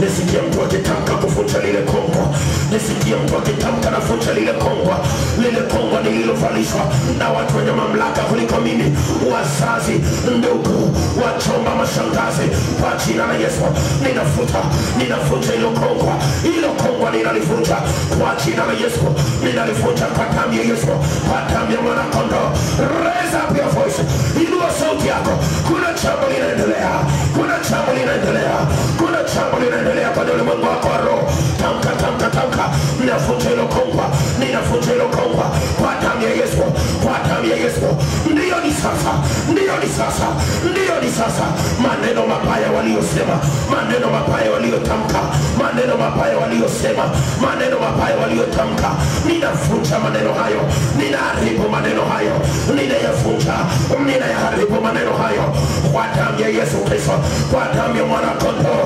Speaker 2: Nisikie mtu akitamka kuvunja lile kongwa. Nisikie mtu akitamka navunja lile kongwa. Lile kongwa nililovalishwa na watu wenye mamlaka kuliko mimi, wazazi, ndugu, wachomba, mashangazi. Kwa jina la Yesu ninavunja hilo kongwa. Hilo kongwa ninalivunja kwa jina la Yesu. Ninalivunja kwa damu ya Yesu, kwa damu ya mwana kondoo. Raise up your voice. Inua sauti yako. Kuna jambo linaendelea. Kuna jambo linaendelea. Kuna jambo linaendelea kwa ulimwengu wako wa roho. Tamka. Ninavunja hilo kongwa. Ninavunja hilo kongwa kwa damu ya Yesu. Kwa damu ya Yesu. Ndio ni sasa. Ndio ni sasa. Ndio ni sasa. Maneno mabaya waliosema, maneno mabaya waliotamka, maneno mabaya waliosema, maneno mabaya waliotamka, ninavunja maneno hayo. Ninaharibu maneno hayo. Ninayavunja. Ninayaharibu maneno hayo kwa damu ya Yesu Kristo. Kwa damu ya mwana kondoo.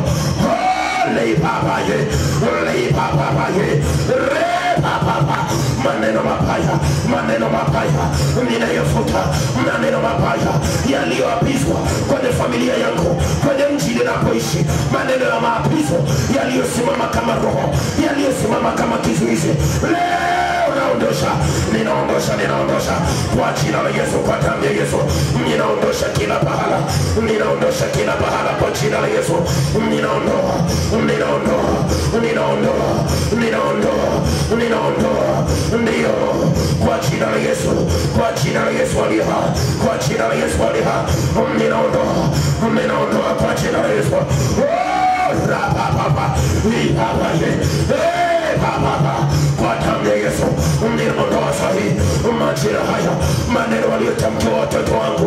Speaker 2: Maneno mabaya ninayofuta. Maneno mabaya yaliyoapizwa kwenye familia yangu, kwenye mji ninapoishi. Maneno ya maapizo yaliyosimama kama roho, yaliyosimama kama kizuizi, leo naondosha. Ninaondosha kwa jina la Yesu. Kwa damu ya Yesu ninaondosha kila pahala. Ninaondosha kila pahala kwa jina la Yesu. Ninaondoa. Ndio kwa jina la Yesu. Kwa jina la Yesu aliye hai. Kwa jina la Yesu aliye hai. Ninaondoa kwa jina la Yesu. Kwa damu ya Yesu ninaondoa sahihi majira haya. Maneno waliotamkiwa watoto wangu